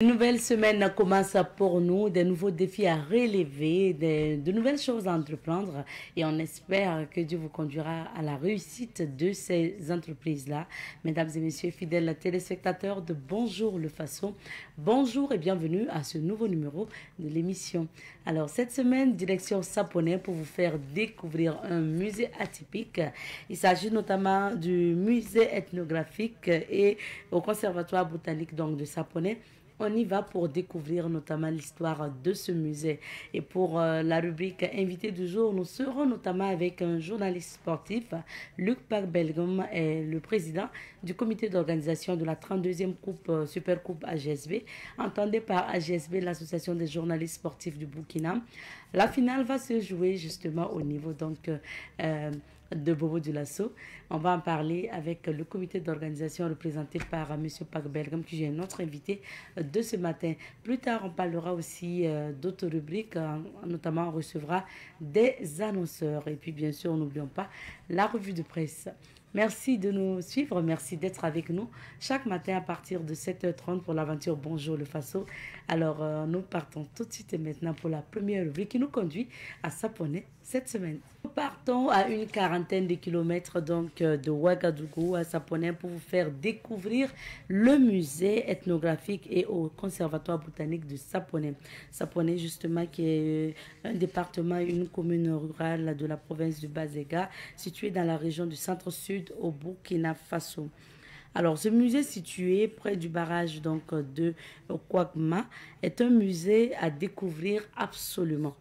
Une nouvelle semaine commence pour nous, des nouveaux défis à relever, de nouvelles choses à entreprendre et on espère que Dieu vous conduira à la réussite de ces entreprises-là. Mesdames et messieurs, fidèles téléspectateurs de Bonjour le Faso, bonjour et bienvenue à ce nouveau numéro de l'émission. Alors cette semaine, direction Saponnet pour vous faire découvrir un musée atypique. Il s'agit notamment du musée ethnographique et au conservatoire botanique donc de Saponnet. On y va pour découvrir notamment l'histoire de ce musée. Et pour la rubrique invité du jour, nous serons notamment avec un journaliste sportif, Luc Park-Belgum, est le président du comité d'organisation de la 32e Coupe Super Coupe AGSB. Entendez par AGSB l'association des journalistes sportifs du Burkina. La finale va se jouer justement au niveau donc de Bobo Dioulasso. On va en parler avec le comité d'organisation représenté par M. Park-Belgum, qui est notre invité de ce matin. Plus tard, on parlera aussi d'autres rubriques, notamment on recevra des annonceurs. Et puis bien sûr, n'oublions pas la revue de presse. Merci de nous suivre, merci d'être avec nous chaque matin à partir de 7h30 pour l'aventure Bonjour le Faso. Alors, nous partons tout de suite et maintenant pour la première rubrique qui nous conduit à Saponnet cette semaine. Nous partons à une quarantaine de kilomètres donc de Ouagadougou à Saponnet pour vous faire découvrir le musée ethnographique et au conservatoire botanique de Saponnet. Saponnet justement qui est un département, une commune rurale de la province du Bazéga située dans la région du centre-sud au Burkina Faso. Alors, ce musée situé près du barrage donc de Kouagma est un musée à découvrir absolument.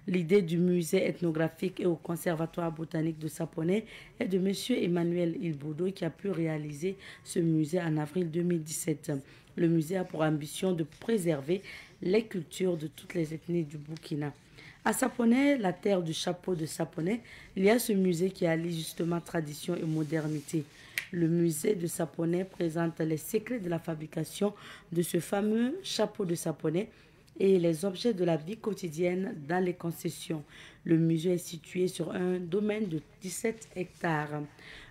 L'idée du musée ethnographique et au conservatoire botanique de Saponnet est de M. Emmanuel Ilboudo qui a pu réaliser ce musée en avril 2017. Le musée a pour ambition de préserver les cultures de toutes les ethnies du Burkina. À Saponnet, la terre du chapeau de Saponnet, il y a ce musée qui allie justement tradition et modernité. Le musée de Saponnet présente les secrets de la fabrication de ce fameux chapeau de Saponnet et les objets de la vie quotidienne dans les concessions. Le musée est situé sur un domaine de 17 hectares.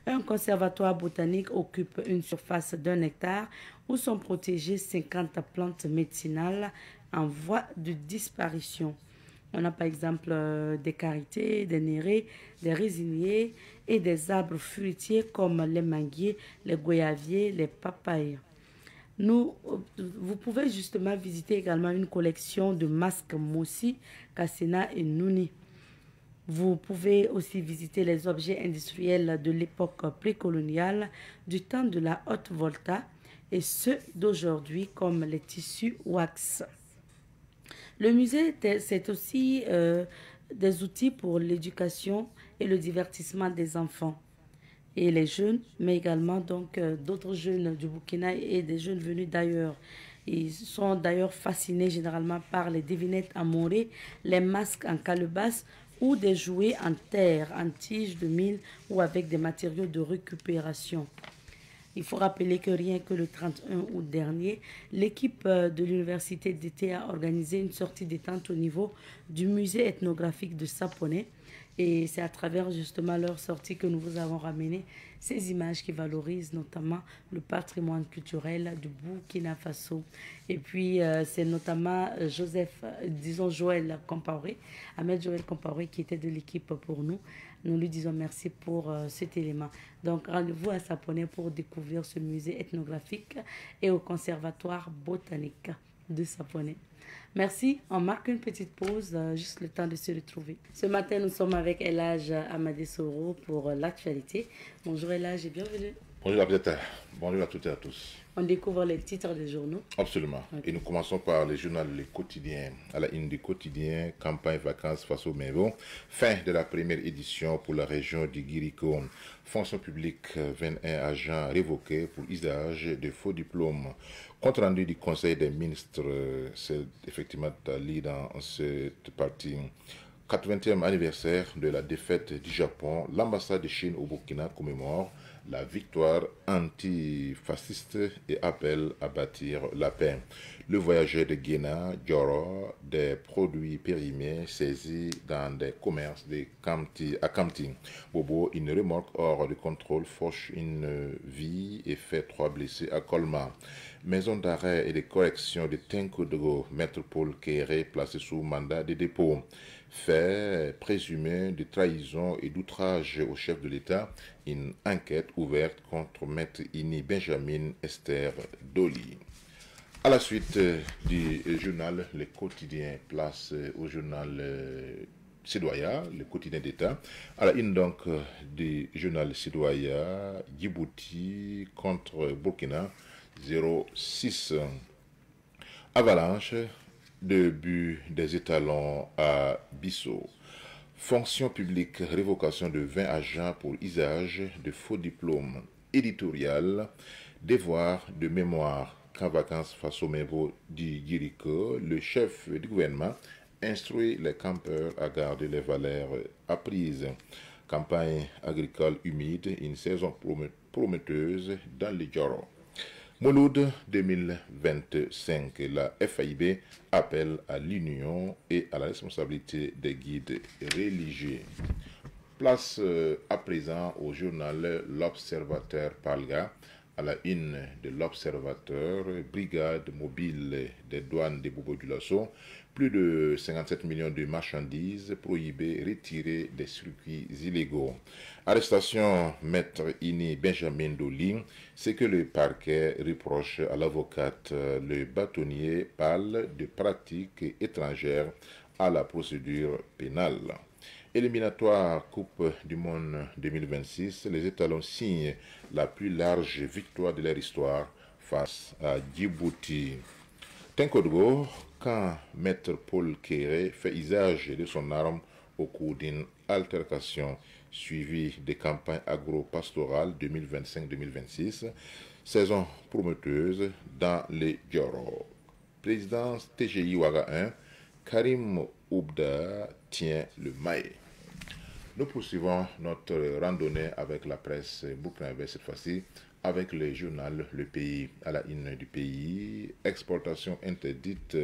Un conservatoire botanique occupe une surface d'1 hectare où sont protégées 50 plantes médicinales en voie de disparition. On a par exemple des carités, des nérés, des résiniers et des arbres fruitiers comme les manguiers, les goyaviers, les papayes. Vous pouvez justement visiter également une collection de masques Mossi, Kassena et Nouni. Vous pouvez aussi visiter les objets industriels de l'époque précoloniale, du temps de la Haute Volta et ceux d'aujourd'hui comme les tissus wax. Le musée, c'est aussi des outils pour l'éducation et le divertissement des enfants et les jeunes, mais également donc d'autres jeunes du Burkina et des jeunes venus d'ailleurs. Ils sont d'ailleurs fascinés généralement par les devinettes en morée, les masques en calebasse ou des jouets en terre, en tige de mil ou avec des matériaux de récupération. Il faut rappeler que rien que le 31 août dernier, l'équipe de l'université d'été a organisé une sortie détente au niveau du musée ethnographique de Saponnet. Et c'est à travers justement leur sortie que nous vous avons ramené ces images qui valorisent notamment le patrimoine culturel du Burkina Faso. Et puis c'est notamment Joël Compaoré, Ahmed Joël Compaoré qui était de l'équipe pour nous. Nous lui disons merci pour cet élément. Donc rendez-vous à Saponnet pour découvrir ce musée ethnographique et au conservatoire botanique de Saponnet. Merci, on marque une petite pause, juste le temps de se retrouver. Ce matin, nous sommes avec Elhadj Amadé Soro pour l'actualité. Bonjour Elhadj et bienvenue. Bonjour Abdeta, bonjour à toutes et à tous. On découvre les titres des journaux. Absolument. Okay. Et nous commençons par les journaux Les Quotidiens. À la une des quotidiens, campagne vacances face au Mévo. Fin de la première édition pour la région du Guirico. Fonction publique, 21 agents révoqués pour usage de faux diplômes. Compte rendu du Conseil des ministres, c'est effectivement allé dans cette partie. 80e anniversaire de la défaite du Japon, l'ambassade de Chine au Burkina commémore la victoire antifasciste et appelle à bâtir la paix. Le voyageur de Guéna, Dioro, des produits périmés saisis dans des commerces à Kamti. Bobo, une remorque hors de contrôle, fauche une vie et fait 3 blessés à Colmar. maison d'arrêt et de correction de Tenkodgo, Maître Paul Kéré, placé sous mandat de dépôt. Fait présumé de trahison et d'outrage au chef de l'État, une enquête ouverte contre Maître Ini Benjamin Esther Doli. À la suite du journal Le Quotidien, place au journal Sidoya, le quotidien d'État. À la une donc du journal Sidoya, Djibouti contre Burkina 0-6. Avalanche de but des étalons à Bissau. Fonction publique, révocation de 20 agents pour usage de faux diplômes. Éditorial, devoir de mémoire. Qu'en vacances face au Mévo du Guirico, le chef du gouvernement instruit les campeurs à garder les valeurs apprises. Campagne agricole humide, une saison prometteuse dans les Djoro. Mouloud 2025, la FAIB appelle à l'union et à la responsabilité des guides religieux. Place à présent au journal L'Observateur Palga. À la une de l'Observateur, brigade mobile des douanes de Bobo du Lasso, plus de 57 millions de marchandises prohibées, retirées des circuits illégaux. Arrestation Maître Ini Benjamin Doli, c'est que le parquet reproche à l'avocate. Le bâtonnier parle de pratiques étrangères à la procédure pénale. Éliminatoire Coupe du Monde 2026, les étalons signent la plus large victoire de leur histoire face à Djibouti. Tenkodgo, quand Maître Paul Kéré fait usage de son arme au cours d'une altercation suivie des campagnes agro-pastorales 2025-2026, saison prometteuse dans les Djoro. Présidence TGI Ouaga 1, Karim Oubda tient le maillet. Nous poursuivons notre randonnée avec la presse burkinabé cette fois-ci, avec le journal Le Pays. À la une du pays, exportation interdite,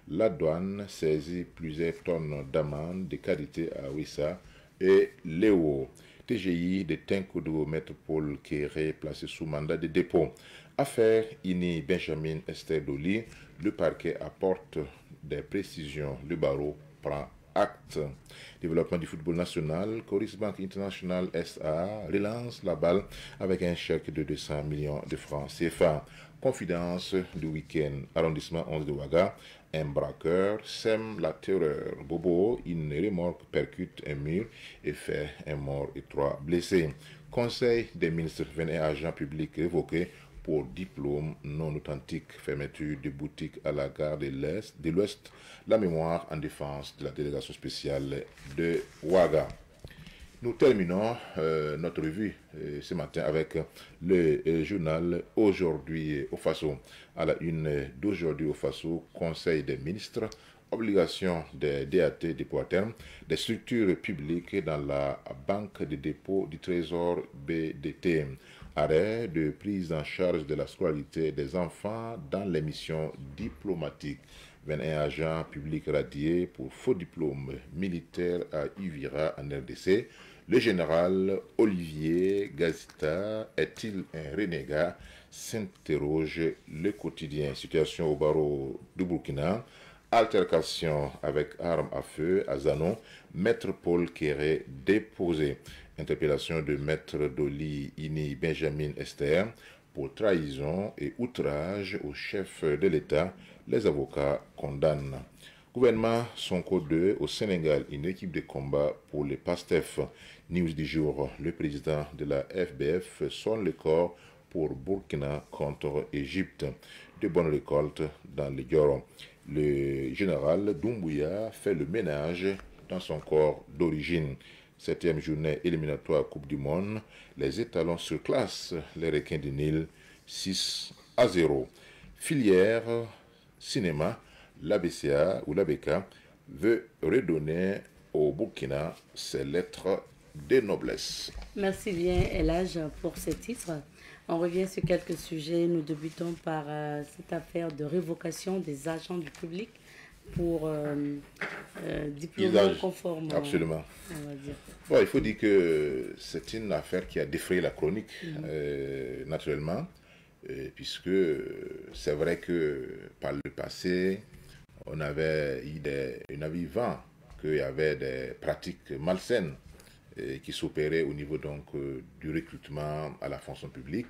la douane saisit plusieurs tonnes d'amandes de qualité à Ouissa et Léo. TGI de Tenkodgo, Maître Paul Kéré, placé sous mandat de dépôt. Affaire Ini Benjamin Esther Doli, le parquet apporte des précisions. Le barreau prend acte. Développement du football national, Coris Bank International SA relance la balle avec un chèque de 200 millions de francs CFA. Confidence du week-end, arrondissement 11 de Ouaga, un braqueur sème la terreur. Bobo, une remorque percute un mur et fait un mort et 3 blessés. Conseil des ministres, 21 agents publics révoqués pour diplôme non authentique, fermeture de boutiques à la gare de l'Ouest, la mémoire en défense de la délégation spéciale de Ouaga. Nous terminons notre revue ce matin avec le journal Aujourd'hui au Faso. À la une d'Aujourd'hui au Faso, Conseil des ministres, obligation des DAT dépôt à terme, des structures publiques dans la banque de dépôt du Trésor BDT. Arrêt de prise en charge de la scolarité des enfants dans les missions diplomatiques. 21 agents publics radiés pour faux diplôme militaire à Uvira en RDC. Le général Olivier Gazita est-il un renégat? S'interroge le quotidien. Situation au barreau du Burkina. Altercation avec armes à feu à Zanon. Maître Paul Kéré déposé. Interpellation de Maître Doli Ini Benjamin Esther pour trahison et outrage au chef de l'État. Les avocats condamnent. Gouvernement Sonko 2 au Sénégal, une équipe de combat pour les PASTEF. News du jour, le président de la FBF sonne le corps pour Burkina contre Égypte. De bonnes récoltes dans les Djoro. Le général Doumbouya fait le ménage dans son corps d'origine. 7e journée éliminatoire Coupe du Monde, les étalons surclassent les requins du Nil 6-0. Filière cinéma, l'ABCA ou l'ABK veut redonner au Burkina ses lettres de noblesse. Merci bien, Elage, pour ces titres. On revient sur quelques sujets. Nous débutons par cette affaire de révocation des agents du public pour diplôme non conforme. Absolument. On va dire. Bon, il faut dire que c'est une affaire qui a défrayé la chronique, naturellement. puisque c'est vrai que par le passé, on avait vent qu'il y avait des pratiques malsaines qui s'opéraient au niveau donc du recrutement à la fonction publique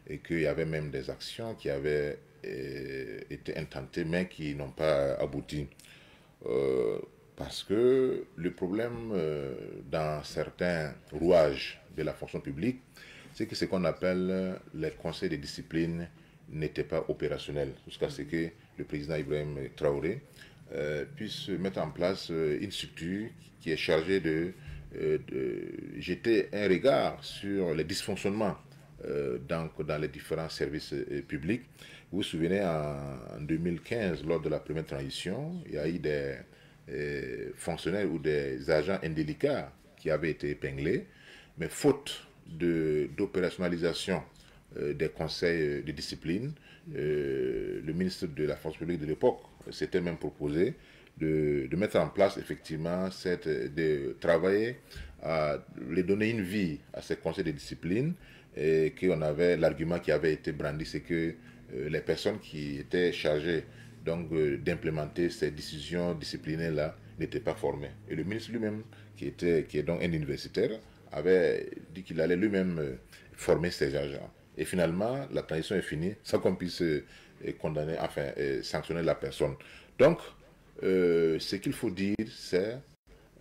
et qu'il y avait même des actions qui avaient été intentées mais qui n'ont pas abouti. Euh, Parce que le problème dans certains rouages de la fonction publique, c'est que ce qu'on appelle les conseils de discipline n'étaient pas opérationnels jusqu'à ce que le président Ibrahim Traoré puisse mettre en place une structure qui est chargée de jeter un regard sur les dysfonctionnements dans les différents services publics. Vous vous souvenez, en 2015, lors de la première transition, il y a eu des fonctionnaires ou des agents indélicats qui avaient été épinglés, mais faute d'opérationnalisation des conseils de discipline, le ministre de la fonction publique de l'époque s'était même proposé de mettre en place effectivement de travailler à les donner une vie à ces conseils de discipline, et qu'on avait l'argument qui avait été brandi, c'est que les personnes qui étaient chargées donc d'implémenter ces décisions disciplinaires-là n'étaient pas formées. Et le ministre lui-même, qui est donc un universitaire, avait dit qu'il allait lui-même former ces agents. Et finalement, la transition est finie sans qu'on puisse condamner, enfin, sanctionner la personne. Donc, ce qu'il faut dire, c'est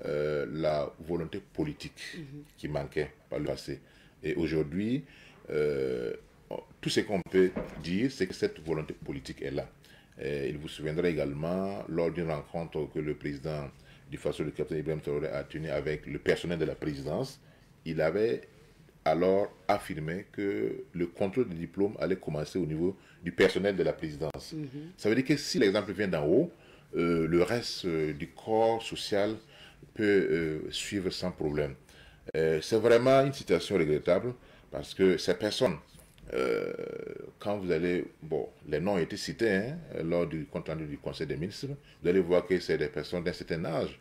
la volonté politique qui manquait par le passé. Et aujourd'hui, tout ce qu'on peut dire, c'est que cette volonté politique est là. Et il vous souviendra également, lors d'une rencontre que le président du FASO, le capitaine Ibrahim Traoré, a tenue avec le personnel de la présidence, il avait alors affirmé que le contrôle des diplômes allait commencer au niveau du personnel de la présidence. Ça veut dire que si l'exemple vient d'en haut, le reste du corps social peut suivre sans problème. C'est vraiment une situation regrettable parce que ces personnes, quand vous allez, bon, les noms ont été cités lors du compte rendu du Conseil des ministres, vous allez voir que c'est des personnes d'un certain âge.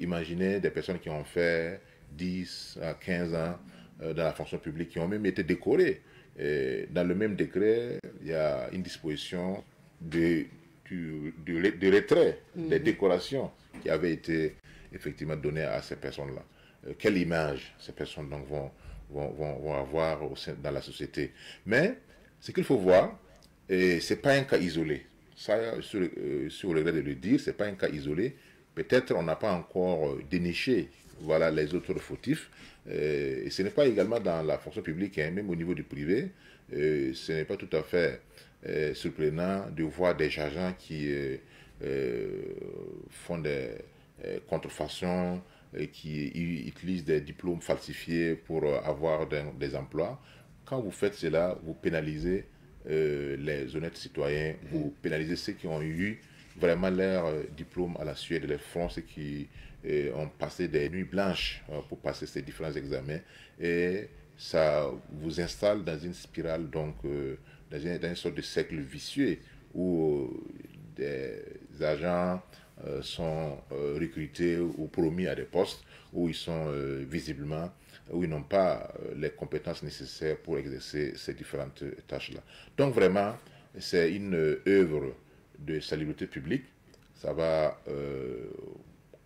Imaginez des personnes qui ont fait 10 à 15 ans dans la fonction publique, qui ont même été décorées. Et dans le même décret, il y a une disposition de retrait des décorations qui avaient été effectivement données à ces personnes-là. Quelle image ces personnes donc vont avoir dans la société. Mais ce qu'il faut voir, et ce n'est pas un cas isolé. Ça, sur le regret de le dire, ce n'est pas un cas isolé. Peut-être on n'a pas encore déniché voilà, les autres fautifs. Et ce n'est pas également dans la fonction publique, même au niveau du privé. Ce n'est pas tout à fait surprenant de voir des agents qui font des contrefaçons, qui utilisent des diplômes falsifiés pour avoir des emplois. Quand vous faites cela, vous pénalisez les honnêtes citoyens, vous pénalisez ceux qui ont eu vraiment leur diplôme à la sueur de leurs fronts, ceux qui ont passé des nuits blanches pour passer ces différents examens, et ça vous installe dans une spirale, donc dans une sorte de cercle vicieux où des agents sont recrutés ou promis à des postes où ils sont visiblement, où ils n'ont pas les compétences nécessaires pour exercer ces différentes tâches-là. Donc vraiment, c'est une œuvre de salubrité publique. Ça va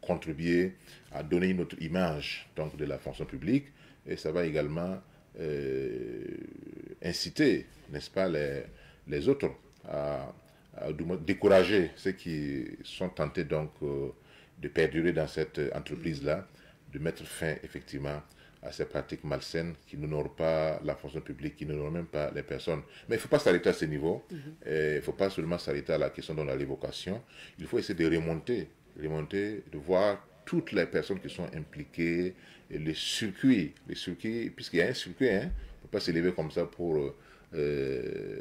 contribuer à donner une autre image donc, de la fonction publique, et ça va également inciter, n'est-ce pas, les autres à décourager ceux qui sont tentés donc de perdurer dans cette entreprise-là, de mettre fin effectivement à ces pratiques malsaines qui n'honorent pas la fonction publique, qui n'honorent même pas les personnes. Mais il ne faut pas s'arrêter à ce niveau. Il ne faut pas seulement s'arrêter à la question de l'évocation. Il faut essayer de remonter, de voir toutes les personnes qui sont impliquées, et les circuits, puisqu'il y a un circuit, il ne faut pas se lever comme ça pour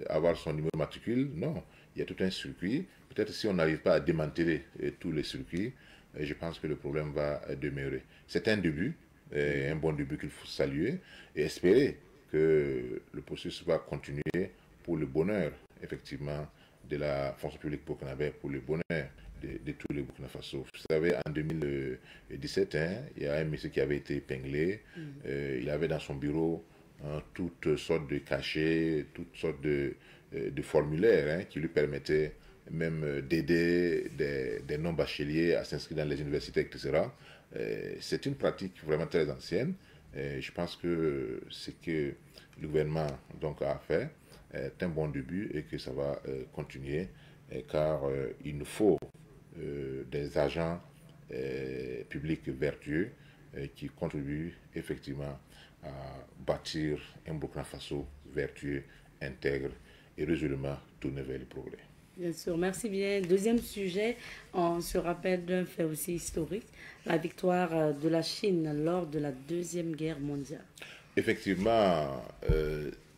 avoir son numéro de matricule. Non, il y a tout un circuit. Peut-être si on n'arrive pas à démanteler tous les circuits, je pense que le problème va demeurer. C'est un début, un bon début qu'il faut saluer et espérer que le processus va continuer pour le bonheur, effectivement, de la fonction publique burkinabé, pour le bonheur de tous les Burkina Faso. Vous savez, en 2017, il y a un monsieur qui avait été épinglé. Il avait dans son bureau toutes sortes de cachets, toutes sortes de formulaires qui lui permettaient même d'aider des non-bacheliers à s'inscrire dans les universités, etc. C'est une pratique vraiment très ancienne. Je pense que ce que le gouvernement donc, a fait est un bon début et que ça va continuer, car il nous faut des agents publics vertueux qui contribuent effectivement à bâtir un Burkina Faso vertueux, intègre et résolument tourné vers le progrès. Bien sûr, merci bien. Deuxième sujet, on se rappelle d'un fait aussi historique, la victoire de la Chine lors de la Deuxième Guerre mondiale. Effectivement,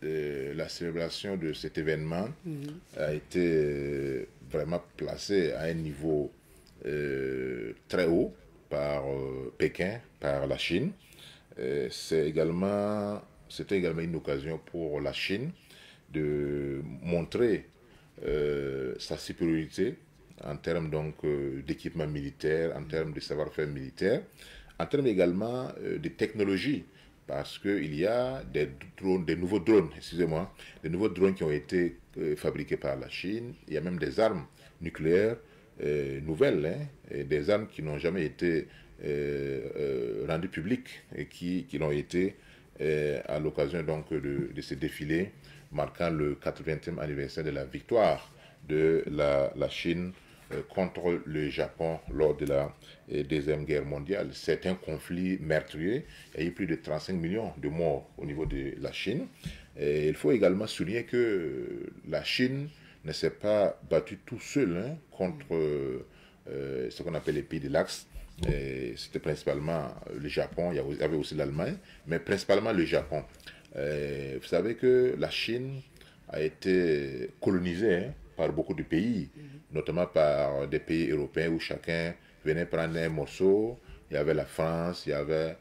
la célébration de cet événement a été vraiment placée à un niveau très haut par Pékin, par la Chine. C'était également une occasion pour la Chine de montrer sa supériorité en termes donc d'équipement militaire, en termes de savoir-faire militaire, en termes également de technologie, parce qu'il y a des nouveaux drones, excusez-moi, des nouveaux drones qui ont été fabriqués par la Chine. Il y a même des armes nucléaires nouvelles, et des armes qui n'ont jamais été rendues publiques et qui l'ont été à l'occasion donc de ce défilé marquant le 80e anniversaire de la victoire de la Chine contre le Japon lors de la Deuxième Guerre mondiale. C'est un conflit meurtrier. Il y a eu plus de 35 millions de morts au niveau de la Chine. Et il faut également souligner que la Chine ne s'est pas battue tout seul contre ce qu'on appelle les pays de l'Axe. C'était principalement le Japon, il y avait aussi l'Allemagne, mais principalement le Japon. Vous savez que la Chine a été colonisée par beaucoup de pays, notamment par des pays européens où chacun venait prendre un morceau. Il y avait la France, il y avait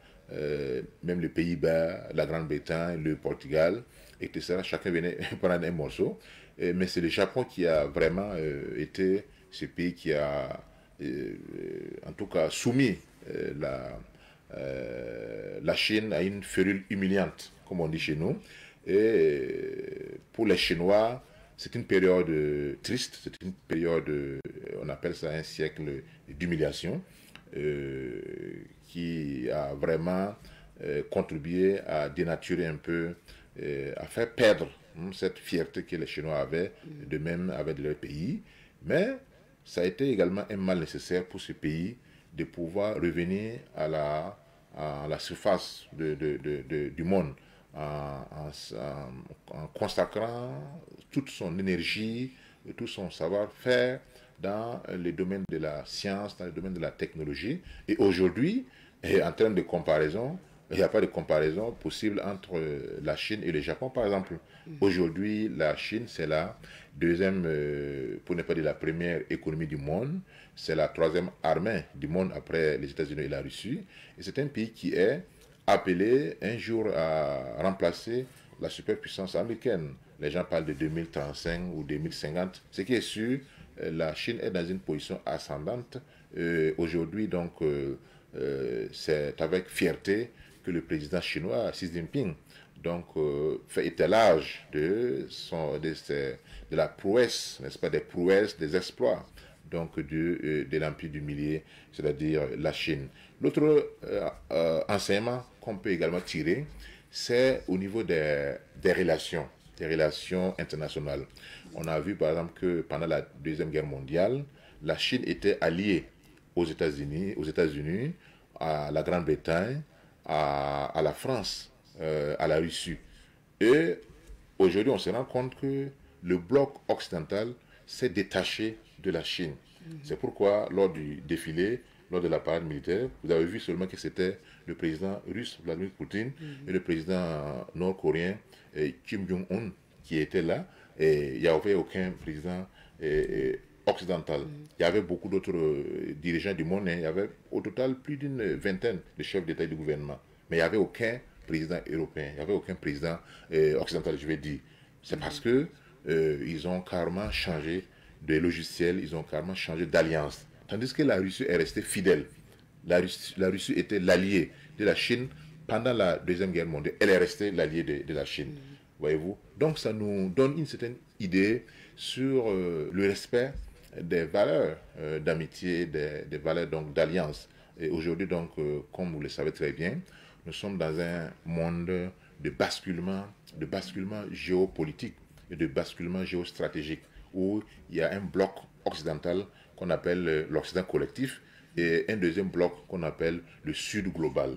même les Pays-Bas, la Grande-Bretagne, le Portugal, etc. Chacun venait prendre un morceau. Mais c'est le Japon qui a vraiment été ce pays qui a, en tout cas, soumis la Chine à une férule humiliante, comme on dit chez nous. Et pour les Chinois, c'est une période triste, c'est une période, on appelle ça un siècle d'humiliation, qui a vraiment contribué à dénaturer un peu, à faire perdre cette fierté que les Chinois avaient, de même avec leur pays. Mais ça a été également un mal nécessaire pour ce pays de pouvoir revenir à la surface du monde en consacrant toute son énergie, tout son savoir-faire dans le domaine de la science, dans le domaine de la technologie. Et aujourd'hui, en termes de comparaison, il n'y a pas de comparaison possible entre la Chine et le Japon, par exemple. Aujourd'hui, la Chine, c'est la deuxième, pour ne pas dire la première économie du monde. C'est la troisième armée du monde après les États-Unis et la Russie. Et c'est un pays qui est appelé un jour à remplacer la superpuissance américaine. Les gens parlent de 2035 ou 2050. Ce qui est sûr, la Chine est dans une position ascendante. Aujourd'hui, donc, c'est avec fierté que le président chinois Xi Jinping donc, fait étalage de la prouesse, n'est-ce pas, des prouesses, des exploits donc de l'empire du milieu, c'est-à-dire la Chine. L'autre enseignement qu'on peut également tirer, c'est au niveau des relations internationales. On a vu par exemple que pendant la Deuxième Guerre mondiale, la Chine était alliée aux États-Unis, à la Grande-Bretagne, à la France, à la Russie. Et aujourd'hui, on se rend compte que le bloc occidental s'est détaché de la Chine. C'est pourquoi, lors du défilé, lors de la parade militaire, vous avez vu seulement que c'était le président russe Vladimir Poutine et le président nord-coréen Kim Jong-un qui étaient là. Et il n'y avait aucun président occidental. Il y avait beaucoup d'autres dirigeants du monde. Il y avait au total plus d'une vingtaine de chefs d'État et de gouvernement. Mais il n'y avait aucun président européen, il n'y avait aucun président occidental, je vais dire. C'est parce que ils ont carrément changé de logiciel, ils ont carrément changé d'alliance. Tandis que la Russie est restée fidèle. La Russie était l'allié de la Chine pendant la Deuxième Guerre mondiale, elle est restée l'alliée de la Chine. Voyez-vous? Donc ça nous donne une certaine idée sur le respect des valeurs d'amitié, des valeurs donc d'alliance. Et aujourd'hui, donc, comme vous le savez très bien, nous sommes dans un monde de basculement géopolitique et de basculement géostratégique, où il y a un bloc occidental qu'on appelle l'Occident collectif et un deuxième bloc qu'on appelle le Sud global.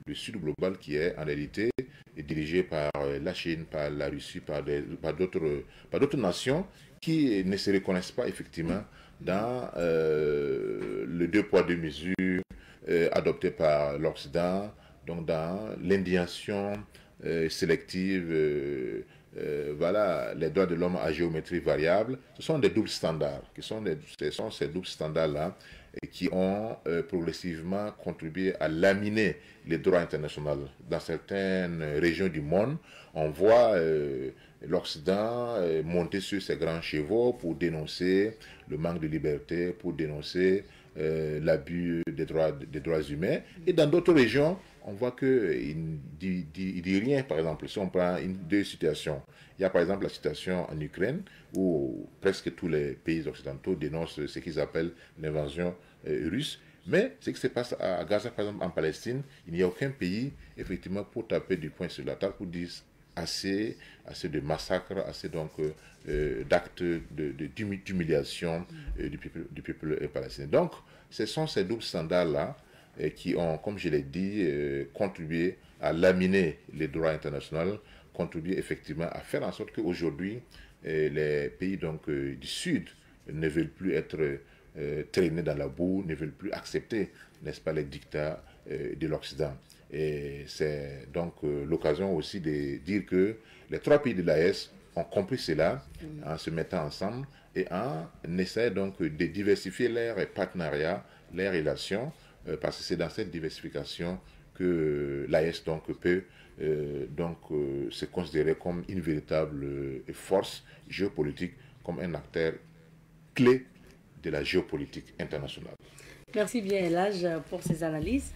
Le Sud global qui est en réalité dirigé par la Chine, par la Russie, par d'autres nations qui ne se reconnaissent pas effectivement dans le deux poids deux mesures adopté par l'Occident, donc dans l'indignation sélective, voilà, les droits de l'homme à géométrie variable. Ce sont des doubles standards, ce sont ces doubles standards-là qui ont progressivement contribué à laminer les droits internationaux. Dans certaines régions du monde, on voit l'Occident monter sur ses grands chevaux pour dénoncer le manque de liberté, pour dénoncer l'abus des droits humains. Et dans d'autres régions, on voit qu'il ne dit rien. Par exemple, si on prend deux situations, il y a par exemple la situation en Ukraine où presque tous les pays occidentaux dénoncent ce qu'ils appellent l'invasion russe. Mais ce qui se passe à Gaza, par exemple en Palestine, il n'y a aucun pays effectivement pour taper du poing sur la table pour dire assez de massacres, assez donc d'actes d'humiliation du peuple palestinien. Donc, ce sont ces doubles standards-là qui ont, comme je l'ai dit, contribué à laminer les droits internationaux, contribué effectivement à faire en sorte qu'aujourd'hui, les pays donc, du Sud ne veulent plus être traînés dans la boue, ne veulent plus accepter, n'est-ce pas, les dictats de l'Occident. Et c'est donc l'occasion aussi de dire que les trois pays de l'AES ont compris cela en se mettant ensemble et en essayant donc de diversifier leurs partenariats, leurs relations, parce que c'est dans cette diversification que l'AES donc peut se considérer comme une véritable force géopolitique, comme un acteur clé de la géopolitique internationale. Merci bien, Elage, pour ces analyses.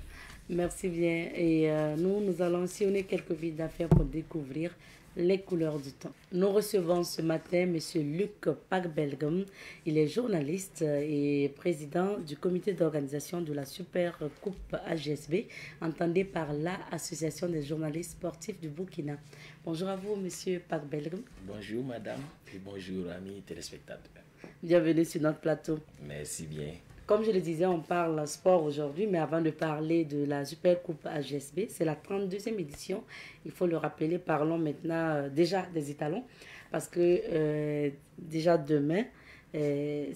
Merci bien. Et nous allons sillonner quelques villes d'affaires pour découvrir les couleurs du temps. Nous recevons ce matin M. Luc Pagbelgum. Il est journaliste et président du comité d'organisation de la Super Coupe AGSB, entendue par l'Association des journalistes sportifs du Burkina. Bonjour à vous, M. Pagbelgum. Bonjour, madame, et bonjour, amis téléspectateurs. Bienvenue sur notre plateau. Merci bien. Comme je le disais, on parle sport aujourd'hui, mais avant de parler de la Super Coupe AGSB, c'est la 32e édition. Il faut le rappeler, parlons maintenant déjà des étalons, parce que déjà demain, les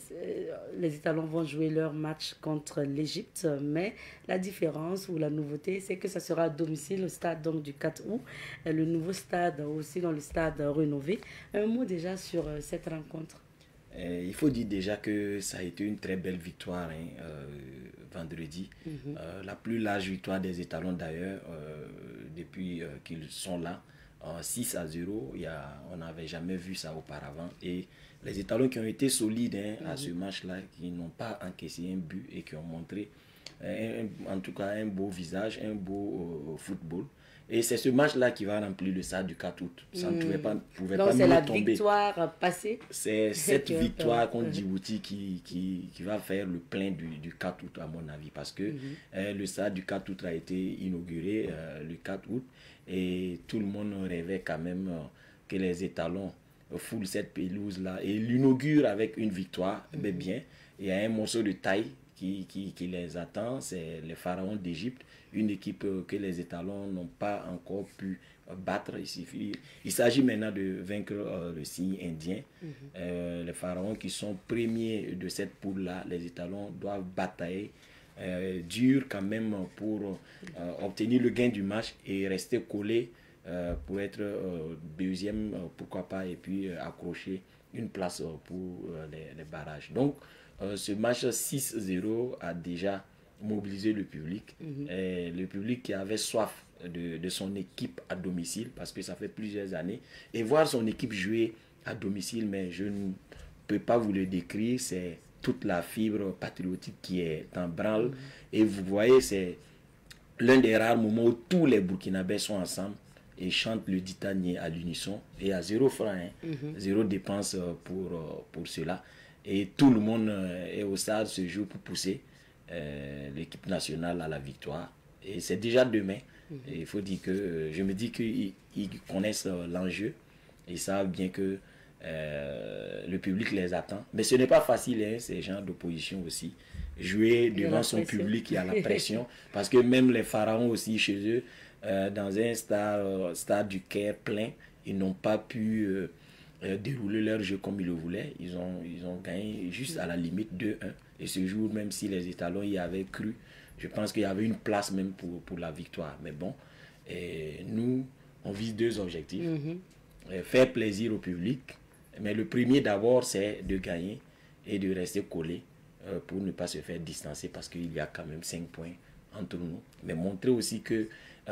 étalons vont jouer leur match contre l'Égypte, mais la différence ou la nouveauté, c'est que ça sera à domicile au stade donc, du 4 août, le nouveau stade aussi dans le stade rénové. Un mot déjà sur cette rencontre. Il faut dire déjà que ça a été une très belle victoire vendredi. La plus large victoire des étalons d'ailleurs depuis qu'ils sont là. 6-0, on n'avait jamais vu ça auparavant. Et les étalons qui ont été solides à ce match-là, qui n'ont pas encaissé un but et qui ont montré en tout cas un beau visage, un beau football. Et c'est ce match-là qui va remplir le stade du 4 août. Ça ne pouvait pas mieux tomber. Donc c'est la victoire passée. C'est cette victoire contre Djibouti qui va faire le plein du 4 août à mon avis. Parce que le stade du 4 août a été inauguré le 4 août. Et tout le monde rêvait quand même que les étalons foulent cette pelouse-là. Et l'inaugurent avec une victoire. Mais bien, il y a un morceau de taille qui les attend, c'est les Pharaons d'Égypte, une équipe que les étalons n'ont pas encore pu battre. Il s'agit maintenant de vaincre le signe indien. Les Pharaons qui sont premiers de cette poule-là, les étalons doivent batailler dur quand même pour obtenir le gain du match et rester collés pour être deuxième, pourquoi pas, et puis accrocher une place pour les barrages. Donc, ce match 6-0 a déjà mobilisé le public. Et le public qui avait soif de son équipe à domicile, parce que ça fait plusieurs années. Et voir son équipe jouer à domicile, mais je ne peux pas vous le décrire, c'est toute la fibre patriotique qui est en branle. Et vous voyez, c'est l'un des rares moments où tous les Burkinabés sont ensemble et chantent le Ditanier à l'unisson et à 0 francs, hein, zéro dépense pour cela. Et tout le monde est au stade ce jour pour pousser l'équipe nationale à la victoire. Et c'est déjà demain. Et il faut dire que je me dis qu'ils connaissent l'enjeu. Ils savent bien que le public les attend. Mais ce n'est pas facile, hein, ces gens d'opposition aussi. Jouer devant son public, il y a la pression. Parce que même les pharaons aussi chez eux, dans un stade du Caire plein, ils n'ont pas pu dérouler leur jeu comme ils le voulaient. Ils ont gagné juste à la limite 2-1. Et ce jour, même si les étalons y avaient cru, je pense qu'il y avait une place même pour la victoire. Mais bon, nous, on vise 2 objectifs. Faire plaisir au public. Mais le premier d'abord, c'est de gagner et de rester collé pour ne pas se faire distancer parce qu'il y a quand même 5 points entre nous. Mais montrer aussi que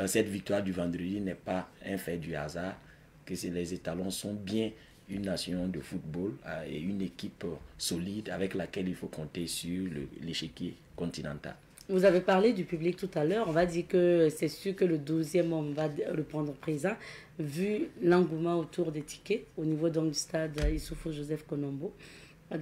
cette victoire du vendredi n'est pas un fait du hasard, que les étalons sont bien une nation de football et une équipe solide avec laquelle il faut compter sur l'échiquier continental. Vous avez parlé du public tout à l'heure. On va dire que c'est sûr que le 12e homme va le prendre présent, vu l'engouement autour des tickets au niveau du stade Issoufou Joseph Konombo.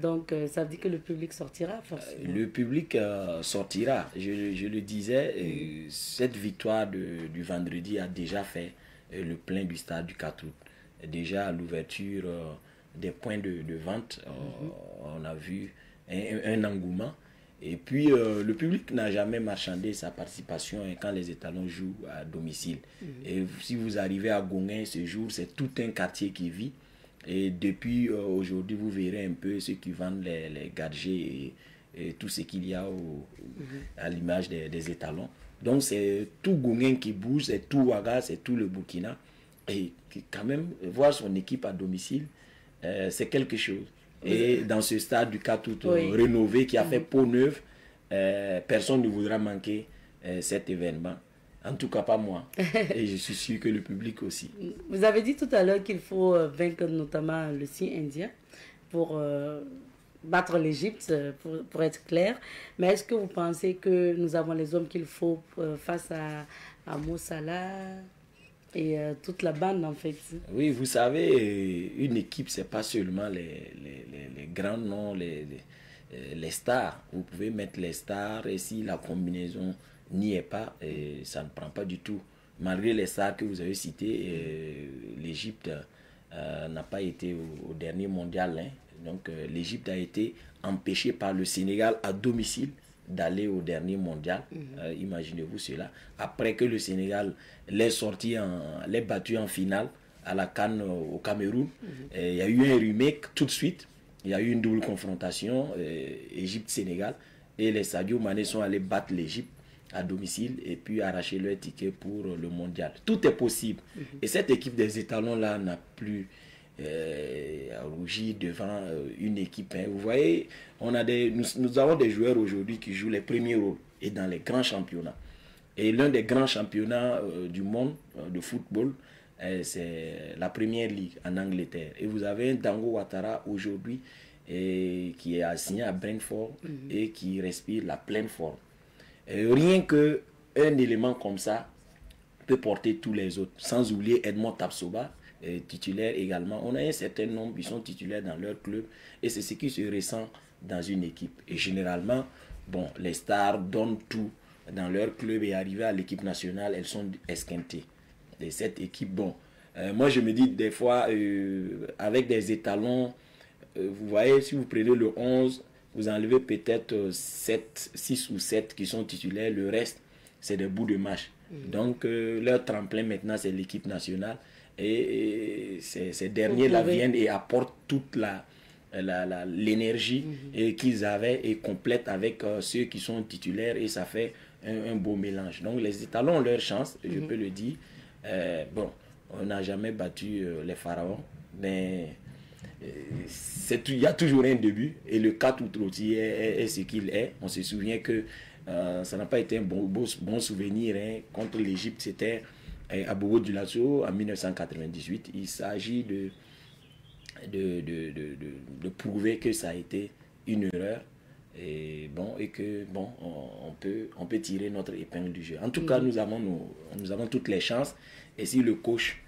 Donc, ça veut dire que le public sortira forcément. Le public sortira. Je le disais, cette victoire du vendredi a déjà fait le plein du stade du 4 août. Déjà à l'ouverture des points de vente, on a vu un engouement. Et puis, le public n'a jamais marchandé sa participation quand les étalons jouent à domicile. Et si vous arrivez à Gonguin ce jour, c'est tout un quartier qui vit. Et depuis aujourd'hui, vous verrez un peu ceux qui vendent les gadgets et tout ce qu'il y a à l'image des étalons. Donc, c'est tout Gonguin qui bouge, c'est tout Ouaga, c'est tout le Burkina. Et quand même, voir son équipe à domicile, c'est quelque chose. Et dans ce stade du 4 août rénové qui a fait peau neuve, personne ne voudra manquer cet événement. En tout cas, pas moi. Et je suis sûr que le public aussi. Vous avez dit tout à l'heure qu'il faut vaincre notamment le signe indien pour battre l'Égypte, pour être clair. Mais est-ce que vous pensez que nous avons les hommes qu'il faut face à Mo Salah et toute la bande en fait? Oui, vous savez, une équipe, c'est pas seulement les grands noms, les stars. Vous pouvez mettre les stars et si la combinaison n'y est pas, ça ne prend pas du tout. Malgré les stars que vous avez citées, l'Égypte n'a pas été au dernier mondial. Hein. Donc l'Égypte a été empêchée par le Sénégal à domicile d'aller au dernier mondial. Imaginez-vous cela. Après que le Sénégal l'ait battu en finale à la CAN au Cameroun, il y a eu un remake tout de suite. Il y a eu une double confrontation, Égypte-Sénégal. Et les Sadio Mané sont allés battre l'Égypte à domicile et puis arracher leur ticket pour le mondial. Tout est possible. Et cette équipe des étalons-là n'a plus rougi devant une équipe. Hein. Vous voyez, nous avons des joueurs aujourd'hui qui jouent les premiers rôles et dans les grands championnats. Et l'un des grands championnats du monde de football, c'est la Première Ligue en Angleterre. Et vous avez un Dango Ouattara aujourd'hui qui est assigné à Brentford et qui respire la pleine forme. Rien qu'un élément comme ça peut porter tous les autres. Sans oublier Edmond Tapsoba, titulaire également. On a un certain nombre qui sont titulaires dans leur club et c'est ce qui se ressent dans une équipe. Et généralement, bon, les stars donnent tout dans leur club et arrivées à l'équipe nationale, elles sont esquintées. Et cette équipe, bon, moi je me dis des fois, avec des étalons, vous voyez, si vous prenez le 11, vous enlevez peut-être 6 ou 7 qui sont titulaires, le reste, c'est des bouts de match. Donc, leur tremplin maintenant, c'est l'équipe nationale. Et ces derniers là viennent et apportent toute l'énergie qu'ils avaient et complètent avec ceux qui sont titulaires et ça fait un beau mélange. Donc, les étalons ont leur chance, je peux le dire. Bon, on n'a jamais battu les pharaons, mais il y a toujours un début et le 4 août aussi est ce qu'il est. On se souvient que ça n'a pas été un bon souvenir hein. Contre l'Égypte, c'était à Bobo Dioulasso en 1998. Il s'agit de prouver que ça a été une erreur Et que on peut tirer notre épingle du jeu. En tout cas, nous avons toutes les chances. Et si le coach,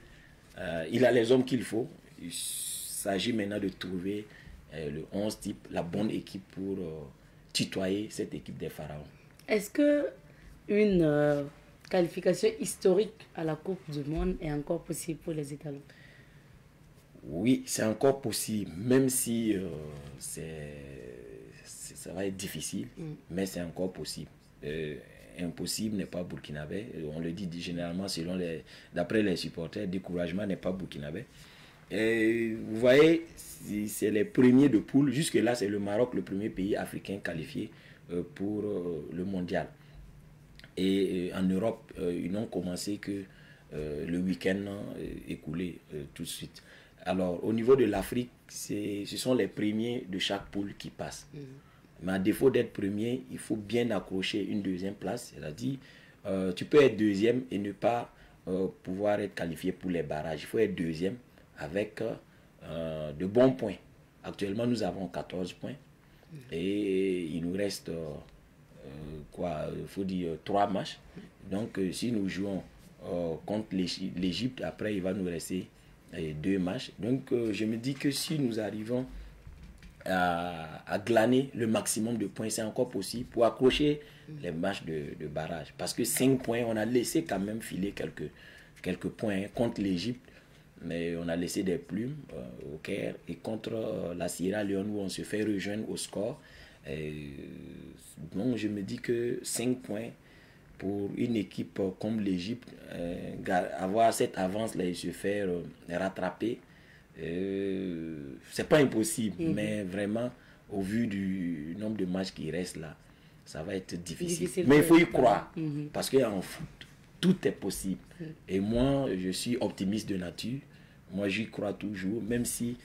il a les hommes qu'il faut, il s'agit maintenant de trouver le 11 type, la bonne équipe pour tutoyer cette équipe des Pharaons. Est-ce que une qualification historique à la Coupe du Monde est encore possible pour les Étalons? Oui, c'est encore possible, même si ça va être difficile, mais c'est encore possible. Impossible n'est pas burkinabé. On le dit généralement d'après les supporters, découragement n'est pas burkinabé. Et vous voyez, c'est les premiers de poule. Jusque-là, c'est le Maroc, le premier pays africain qualifié pour le mondial. Et en Europe, ils n'ont commencé que le week-end écoulé tout de suite. Alors, au niveau de l'Afrique, ce sont les premiers de chaque poule qui passent. Mais à défaut d'être premier, il faut bien accrocher une deuxième place. C'est-à-dire, tu peux être deuxième et ne pas pouvoir être qualifié pour les barrages. Il faut être deuxième avec de bons points. Actuellement, nous avons 14 points. Et il nous reste, il faut dire 3 matchs. Donc, si nous jouons contre l'Égypte, après, il va nous rester 2 matchs. Donc, je me dis que si nous arrivons à glaner le maximum de points, c'est encore possible pour accrocher les matchs de barrage. Parce que 5 points, on a laissé quand même filer quelques points contre l'Égypte, mais on a laissé des plumes au Caire, et contre la Sierra Leone où on se fait rejoindre au score. Donc je me dis que 5 points pour une équipe comme l'Égypte, avoir cette avance là et se faire rattraper, c'est pas impossible, mais vraiment au vu du nombre de matchs qui restent là, ça va être difficile. Mais il faut y croire, parce qu'en foot tout est possible. Et moi je suis optimiste de nature, moi j'y crois toujours, même si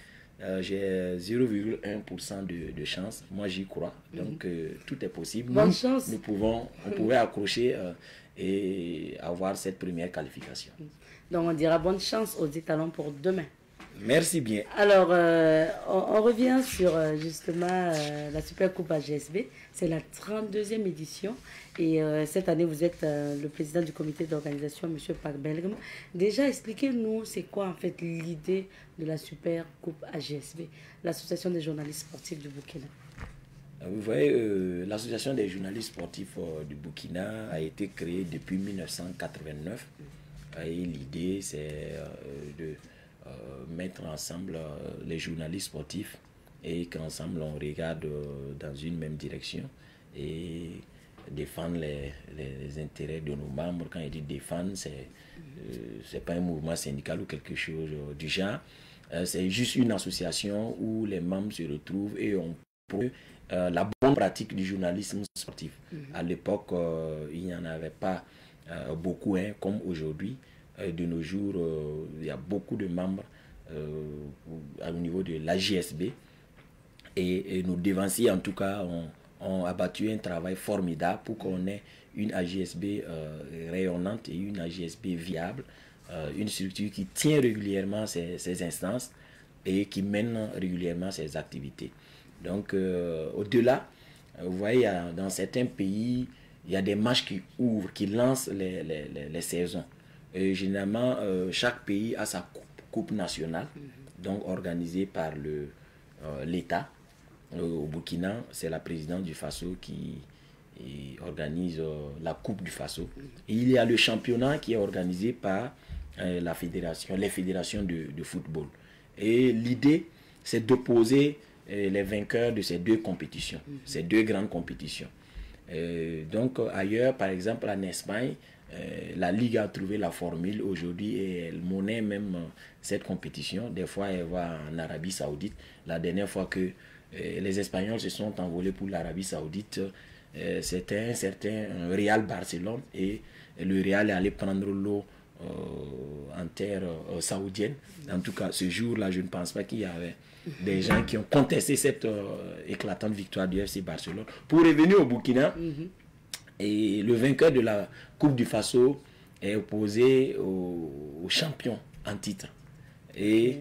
j'ai 0,1% de chance, moi j'y crois. Donc tout est possible. Bonne chance. On pourrait accrocher et avoir cette première qualification. Donc on dira bonne chance aux Étalons pour demain. Merci bien. Alors, on revient sur justement la Super Coupe AGSB. C'est la 32e édition. Et cette année, vous êtes le président du comité d'organisation, M. Pak Belgem. Déjà, expliquez-nous, c'est quoi en fait l'idée de la Super Coupe AGSB, l'Association des journalistes sportifs du Burkina. Vous voyez, l'Association des journalistes sportifs du Burkina a été créée depuis 1989. Et l'idée, c'est de mettre ensemble les journalistes sportifs et qu'ensemble on regarde dans une même direction et défendre les intérêts de nos membres. Quand il dit défendre, c'est pas un mouvement syndical ou quelque chose du genre. C'est juste une association où les membres se retrouvent et on prône la bonne pratique du journalisme sportif. À l'époque, il n'y en avait pas beaucoup, comme aujourd'hui. De nos jours, il y a beaucoup de membres au niveau de l'AJSB et nos devanciers en tout cas ont abattu un travail formidable pour qu'on ait une AJSB rayonnante et une AJSB viable, une structure qui tient régulièrement ses instances et qui mène régulièrement ses activités. Donc au-delà, vous voyez, dans certains pays, il y a des matchs qui ouvrent, qui lancent les saisons. Et généralement, chaque pays a sa coupe nationale, donc organisée par l'État. Au Burkina, c'est la présidente du Faso qui organise la Coupe du Faso. Et il y a le championnat qui est organisé par les fédérations de football. Et l'idée, c'est d'opposer les vainqueurs de ces deux compétitions, ces deux grandes compétitions. Donc ailleurs, par exemple en Espagne, la Ligue a trouvé la formule aujourd'hui et elle monnaie même cette compétition. Des fois, elle va en Arabie Saoudite. La dernière fois que les Espagnols se sont envolés pour l'Arabie Saoudite, c'était un certain Real Barcelone et le Real est allé prendre l'eau en terre saoudienne. En tout cas, ce jour-là, je ne pense pas qu'il y avait des gens qui ont contesté cette éclatante victoire du FC Barcelone. Pour revenir au Burkina, et le vainqueur de la Coupe du Faso est opposé au champion en titre. Et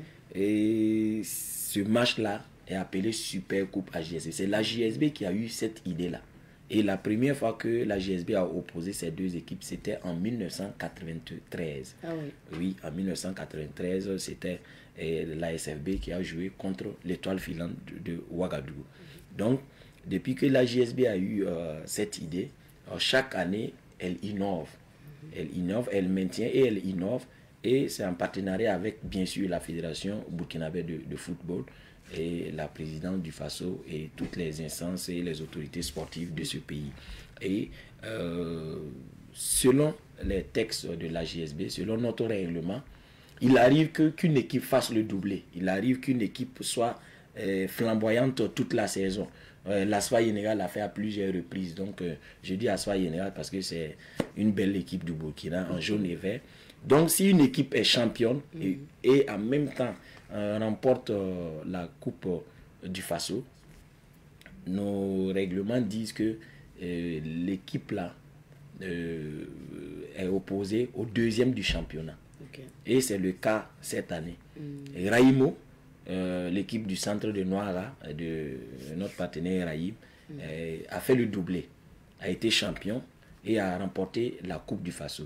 ce match-là est appelée Super Coupe AJSB. C'est la JSB qui a eu cette idée-là. Et la première fois que la JSB a opposé ces deux équipes, c'était en 1993. Ah oui. Oui, en 1993, c'était la SFB qui a joué contre l'Étoile filante de Ouagadougou. Donc, depuis que la JSB a eu cette idée, chaque année, elle innove. Elle innove, elle maintient et elle innove. Et c'est en partenariat avec, bien sûr, la Fédération burkinabé de football et la présidente du FASO et toutes les instances et les autorités sportives de ce pays. Et selon les textes de la JSB, selon notre règlement, il arrive qu'une équipe fasse le doublé. Il arrive qu'une équipe soit flamboyante toute la saison. L'Asfa Yenega l'a fait à plusieurs reprises. Donc, je dis Asfa Yenega parce que c'est une belle équipe du Burkina en jaune et vert. Donc, si une équipe est championne et en même temps remporte la Coupe du Faso, nos règlements disent que l'équipe là est opposée au deuxième du championnat. Okay. Et c'est le cas cette année. Raïmo, l'équipe du centre de Noara, de notre partenaire Raïm, a fait le doublé, a été champion et a remporté la Coupe du Faso.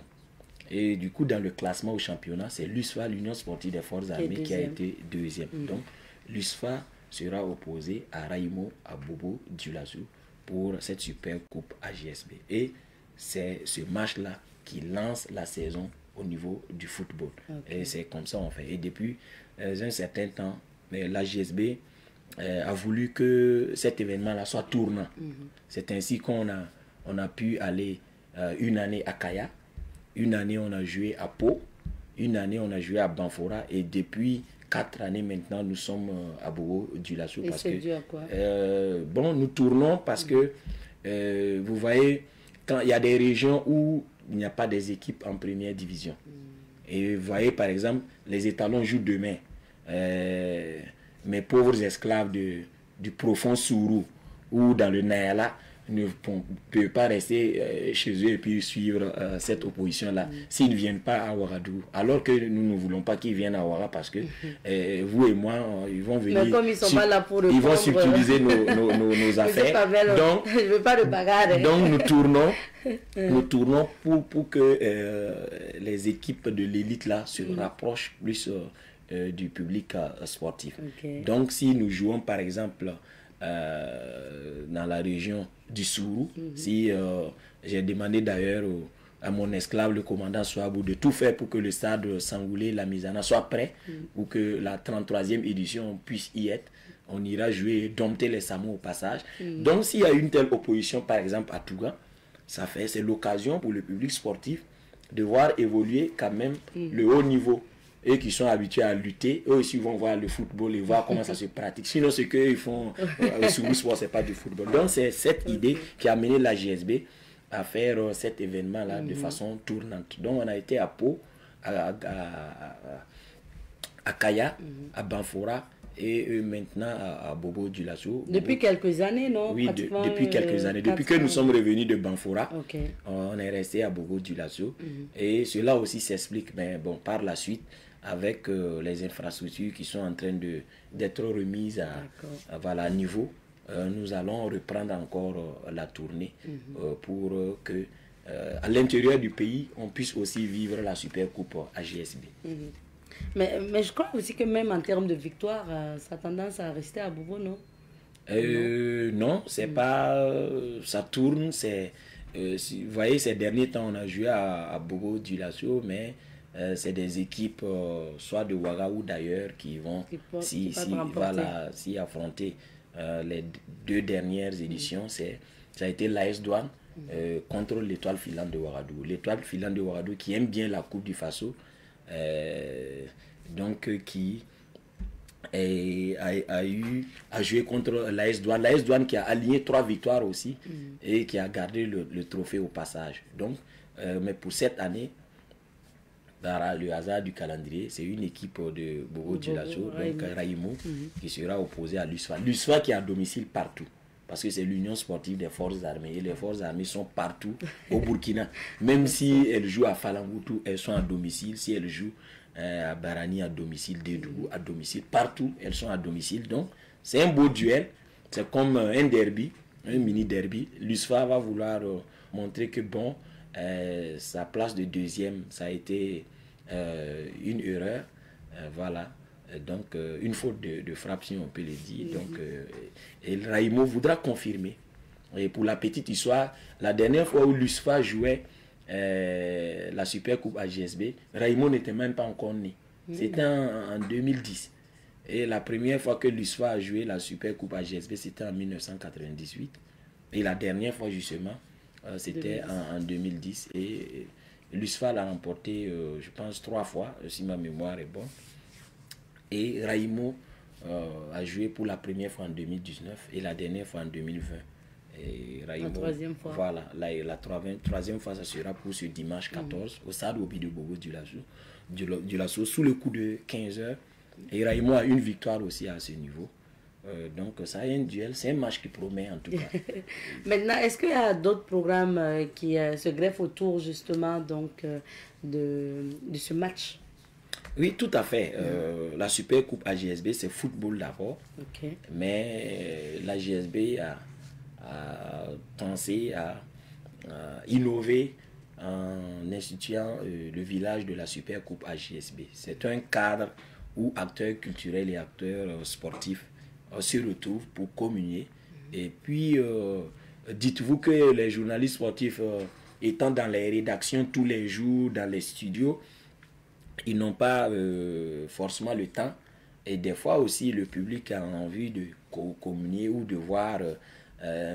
Et du coup, dans le classement au championnat, c'est l'USFA, l'Union Sportive des Forces Armées, qui a été deuxième. Donc, l'USFA sera opposé à Raïmo, à Bobo Dioulasso pour cette super coupe AJSB. Et c'est ce match-là qui lance la saison au niveau du football. Okay. Et c'est comme ça qu'on fait. Et depuis un certain temps, l'AJSB a voulu que cet événement-là soit tournant. C'est ainsi qu'on a pu aller une année à Kaya, une année on a joué à Pau, une année on a joué à Banfora, et depuis 4 années maintenant nous sommes à Bobo Dioulasso. Et c'est dû à quoi? Bon, nous tournons parce que vous voyez, quand il y a des régions où il n'y a pas des équipes en première division, et vous voyez par exemple les étalons jouent demain, mes pauvres esclaves du profond Sourou ou dans le Nayala ne peuvent pas rester chez eux et puis suivre cette opposition-là s'ils ne viennent pas à Ouagadougou. Alors que nous ne voulons pas qu'ils viennent à Ouagadougou parce que vous et moi, ils vont venir. Mais comme ils ne sont pas là pour ils vont subtiliser nos affaires. Donc, je veux pas de bagarre. Donc nous tournons pour que les équipes de l'élite là se rapprochent plus du public sportif. Okay. Donc si nous jouons par exemple dans la région du Sourou, si j'ai demandé d'ailleurs à mon esclave, le commandant Souabou, de tout faire pour que le stade Sangoulé, la Misana soit prêt, pour que la 33e édition puisse y être. On ira jouer et dompter les Samous au passage. Donc s'il y a une telle opposition par exemple à Touga, c'est l'occasion pour le public sportif de voir évoluer quand même le haut niveau. Eux qui sont habitués à lutter, eux aussi vont voir le football et voir comment ça se pratique. Sinon, ce qu'ils font sur le sport, ce n'est pas du football. Donc, c'est cette idée qui a mené la GSB à faire cet événement-là de façon tournante. Donc, on a été à Pau, à Kaya, à Banfora et maintenant à Bobo Dioulasso. Depuis quelques années, non? Oui, depuis quelques années. Depuis que nous sommes revenus de Banfora, on est resté à Bobo Dioulasso. Et cela aussi s'explique par la suite avec les infrastructures qui sont en train d'être remises à niveau. Nous allons reprendre encore la tournée pour que à l'intérieur du pays, on puisse aussi vivre la Super Coupe AJSB. Mais je crois aussi que même en termes de victoire, ça a tendance à rester à Bobo, non? Non, c'est pas... ça tourne, vous voyez, ces derniers temps, on a joué à Bobo Dioulasso, mais c'est des équipes, soit de Ouaga ou d'ailleurs, qui vont s'y affronter. Les 2 dernières éditions, ça a été l'AS Douane contre l'Étoile filante de Ouagadougou. L'Étoile filante de Ouagadougou qui aime bien la Coupe du Faso, donc qui a joué contre l'AS Douane. L'AS Douane qui a aligné 3 victoires aussi et qui a gardé le trophée au passage. Donc, mais pour cette année, par le hasard du calendrier, c'est une équipe de Bobo Dioulasso, donc Raïmo, qui sera opposée à l'USFA. L'USFA qui est à domicile partout. Parce que c'est l'Union Sportive des Forces Armées. Et les Forces Armées sont partout au Burkina. Même si elles jouent à Falangoutou, elles sont à domicile. Si elles jouent à Barani à domicile, Dédougou à domicile, partout elles sont à domicile. Donc C'est un beau duel. C'est comme un derby, un mini derby. L'USFA va vouloir montrer que bon, sa place de deuxième, ça a été une erreur. Voilà. Donc, une faute de frappe, si on peut le dire. Donc, et Raimo voudra confirmer. Et pour la petite histoire, la dernière fois où l'USFA jouait la Super Coupe à GSB, Raimo n'était même pas encore né. C'était en 2010. Et la première fois que l'USFA a joué la Super Coupe à GSB, c'était en 1998. Et la dernière fois, justement, c'était en 2010. Et l'USFA l'a remporté, je pense, 3 fois, si ma mémoire est bonne. Et Raimo a joué pour la première fois en 2019 et la dernière fois en 2020. Et Raimo, la troisième fois. Voilà, la troisième fois, ça sera pour ce dimanche 14 au stade Obi de Bobo du Lasso, sous le coup de 15 heures. Et Raimo a une victoire aussi à ce niveau. Donc ça est un duel, c'est un match qui promet en tout cas. Maintenant, est-ce qu'il y a d'autres programmes qui se greffent autour justement donc, de ce match? Oui, tout à fait. La Super Coupe AGSB, c'est football d'abord. Okay. Mais la GSB a pensé à innover en instituant le village de la Super Coupe AGSB. C'est un cadre où acteurs culturels et acteurs sportifs se retrouvent pour communier. Et puis, dites-vous que les journalistes sportifs étant dans les rédactions tous les jours, dans les studios, ils n'ont pas forcément le temps. Et des fois aussi, le public a envie de communier ou de voir,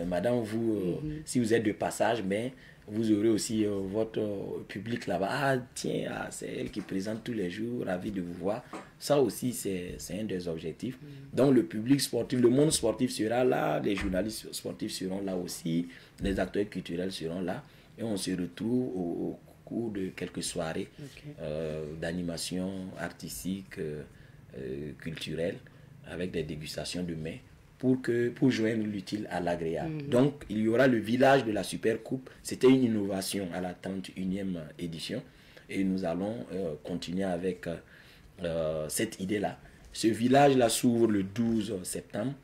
madame, vous, si vous êtes de passage, mais vous aurez aussi votre public là-bas. Ah, tiens, c'est elle qui présente tous les jours, ravi de vous voir. Ça aussi, c'est un des objectifs. Donc, le public sportif, le monde sportif sera là, les journalistes sportifs seront là aussi, les acteurs culturels seront là. Et on se retrouve au cours de quelques soirées d'animation artistique, culturelle, avec des dégustations de mets pour joindre l'utile à l'agréable. Donc, il y aura le village de la Super Coupe. C'était une innovation à la 31e édition. Et nous allons continuer avec cette idée-là. Ce village-là s'ouvre le 12 septembre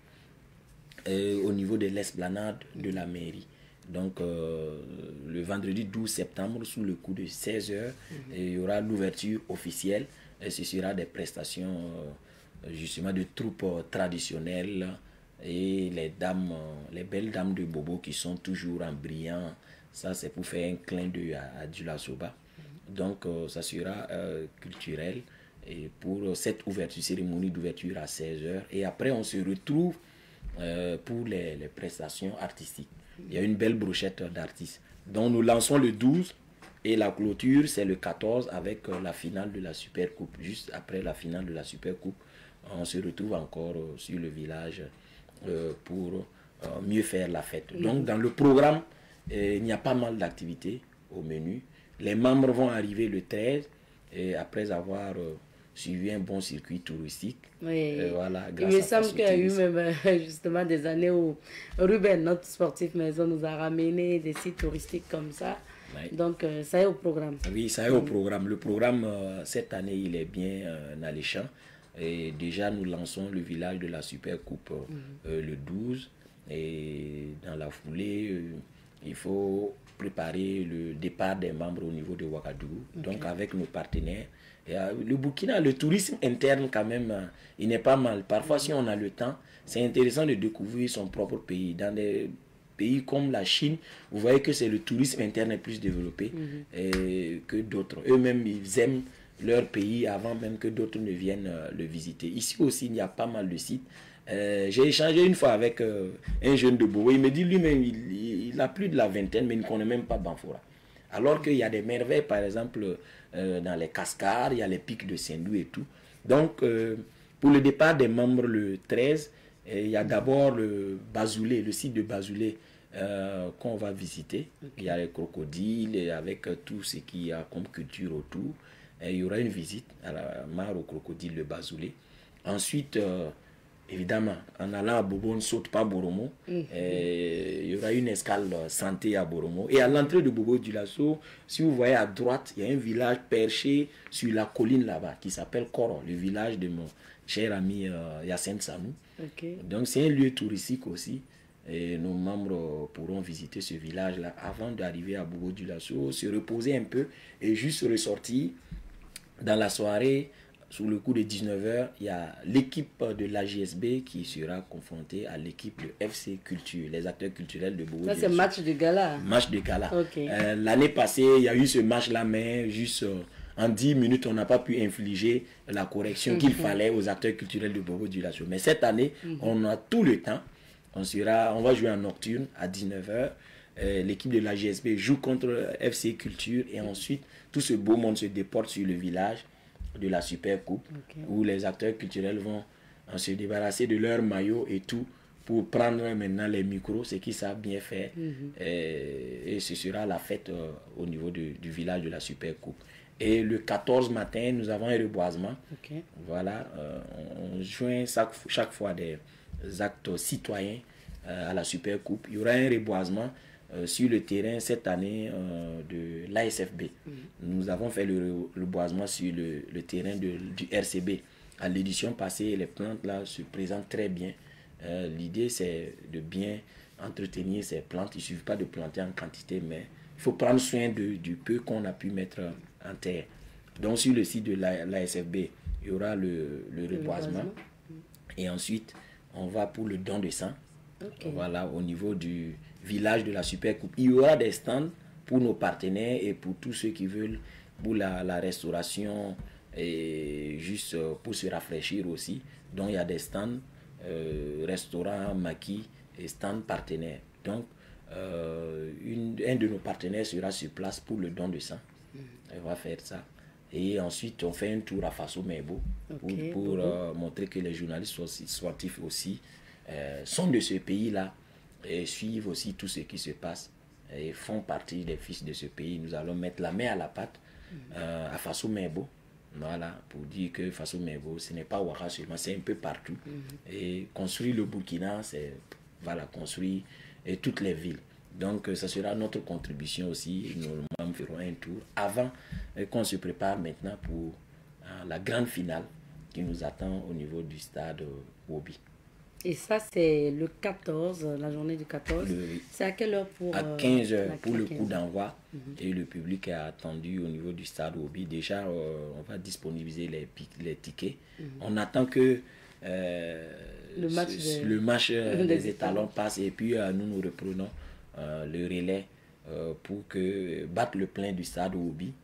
au niveau de l'esplanade de la mairie. Donc, le vendredi 12 septembre, sous le coup de 16 h, il y aura l'ouverture officielle. Et ce sera des prestations justement de troupes traditionnelles et les dames, les belles dames de Bobo qui sont toujours en brillant. Ça, c'est pour faire un clin d'œil à Djulasoba. Donc, ça sera culturel et pour cette ouverture, cérémonie d'ouverture à 16 h. Et après, on se retrouve pour les prestations artistiques. Il y a une belle brochette d'artistes. Donc, nous lançons le 12 et la clôture, c'est le 14 avec la finale de la Super Coupe. Juste après la finale de la Super Coupe, on se retrouve encore sur le village pour mieux faire la fête. Donc, dans le programme, il y a pas mal d'activités au menu. Les membres vont arriver le 13 et après avoir suivi un bon circuit touristique. Oui. Voilà, il me semble qu'il y a eu même justement des années où Ruben, notre sportif maison, nous a ramené des sites touristiques comme ça. Oui. Donc, ça est au programme. Oui, ça est au programme. Le programme, cette année, il est bien alléchant. Et déjà, nous lançons le village de la Super Coupe le 12. Et dans la foulée, il faut préparer le départ des membres au niveau de Ouagadougou. Okay. Donc, avec nos partenaires. Et, le Burkina, le tourisme interne, quand même, il n'est pas mal. Parfois, si on a le temps, c'est intéressant de découvrir son propre pays. Dans des pays comme la Chine, vous voyez que c'est le tourisme interne est plus développé que d'autres. Eux-mêmes, ils aiment leur pays avant même que d'autres ne viennent le visiter. Ici aussi, il y a pas mal de sites. J'ai échangé une fois avec un jeune de Bobo. Il me dit lui-même, il a plus de la vingtaine, mais il ne connaît même pas Banfora. Alors qu'il y a des merveilles, par exemple, dans les cascades, il y a les pics de Sendou et tout. Donc, pour le départ des membres le 13, il y a d'abord le Bazoulé, le site de Bazoulé qu'on va visiter. Okay. Il y a les crocodiles avec tout ce qu'il y a comme culture autour. Et il y aura une visite à la mare aux crocodiles de Bazoulé. Ensuite, évidemment, en allant à Bobo, on ne saute pas Boromo. Il y aura une escale santé à Boromo. Et à l'entrée de Bobo du Lasso, si vous voyez à droite, il y a un village perché sur la colline là-bas qui s'appelle Koro, le village de cher ami Yacine Sanou. Okay. Donc c'est un lieu touristique aussi. Et nos membres pourront visiter ce village-là avant d'arriver à Bobo-Dioulasso, se reposer un peu et juste ressortir dans la soirée. Sous le coup de 19h, il y a l'équipe de l'AJSB qui sera confrontée à l'équipe de FC Culture, les acteurs culturels de Bobo. Ça, c'est match de gala. Match de gala. Okay. L'année passée, il y a eu ce match-là, mais juste en 10 minutes, on n'a pas pu infliger la correction qu'il fallait aux acteurs culturels de Bobo-Dioulasso. Mais cette année, on a tout le temps. On va jouer en nocturne à 19h. L'équipe de l'AJSB joue contre FC Culture et ensuite, tout ce beau monde se déporte sur le village de la Super Coupe, où les acteurs culturels vont se débarrasser de leur maillot et tout pour prendre maintenant les micros, ce qu'ils savent bien faire. Et ce sera la fête au niveau du village de la Super Coupe. Et le 14 matin, nous avons un reboisement. Voilà, on joint chaque fois des actes citoyens à la Super Coupe. Il y aura un reboisement sur le terrain cette année de l'ASFB. Nous avons fait le reboisement sur le terrain du RCB. À l'édition passée, les plantes là se présentent très bien. L'idée, c'est de bien entretenir ces plantes. Il ne suffit pas de planter en quantité, mais il faut prendre soin du peu qu'on a pu mettre en terre. Donc, sur le site de l'ASFB, il y aura le reboisement. Et ensuite, on va pour le don de sang. Voilà, au niveau du village de la Super Coupe. Il y aura des stands pour nos partenaires et pour tous ceux qui veulent pour la restauration et juste pour se rafraîchir aussi. Donc, il y a des stands, restaurants, maquis et stands partenaires. Donc, un de nos partenaires sera sur place pour le don de sang. On va faire ça. Et ensuite, on fait un tour à Faso Mebo pour montrer que les journalistes sportifs aussi sont de ce pays-là et suivent aussi tout ce qui se passe et font partie des fils de ce pays. Nous allons mettre la main à la pâte à Faso Mebo. Voilà, pour dire que Faso Mebo, ce n'est pas Ouaga seulement, c'est un peu partout. Et construire le Burkina, c'est construire toutes les villes. Donc, ça sera notre contribution aussi. Nous ferons un tour avant qu'on se prépare maintenant pour la grande finale qui nous attend au niveau du stade Wobi. Et ça, c'est le 14, la journée du 14. C'est à quelle heure pour... À 15h pour le coup d'envoi. Et le public est attendu au niveau du stade Wobi. Déjà, on va disponibiliser les tickets. On attend que le match des étalons passe et puis nous reprenons le relais pour que battre le plein du stade Wobi.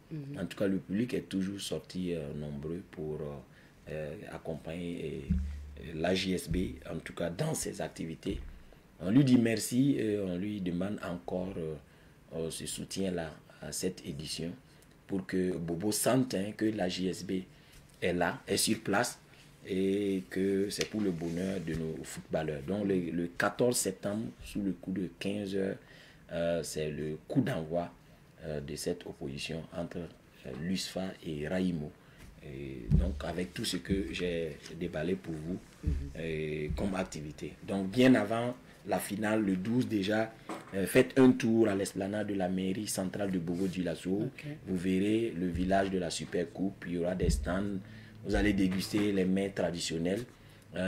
En tout cas, le public est toujours sorti nombreux pour accompagner la JSB, en tout cas dans ses activités. On lui dit merci et on lui demande encore ce soutien-là à cette édition pour que Bobo sente que la JSB est là, est sur place et que c'est pour le bonheur de nos footballeurs. Donc le 14 septembre, sous le coup de 15h, c'est le coup d'envoi de cette opposition entre l'USFA et Raïmo. Et donc avec tout ce que j'ai déballé pour vous comme activité. Donc bien avant la finale, le 12 déjà, faites un tour à l'esplanade de la mairie centrale de Bobo-Dioulasso. Vous verrez le village de la Super Coupe, il y aura des stands, vous allez déguster les mets traditionnels.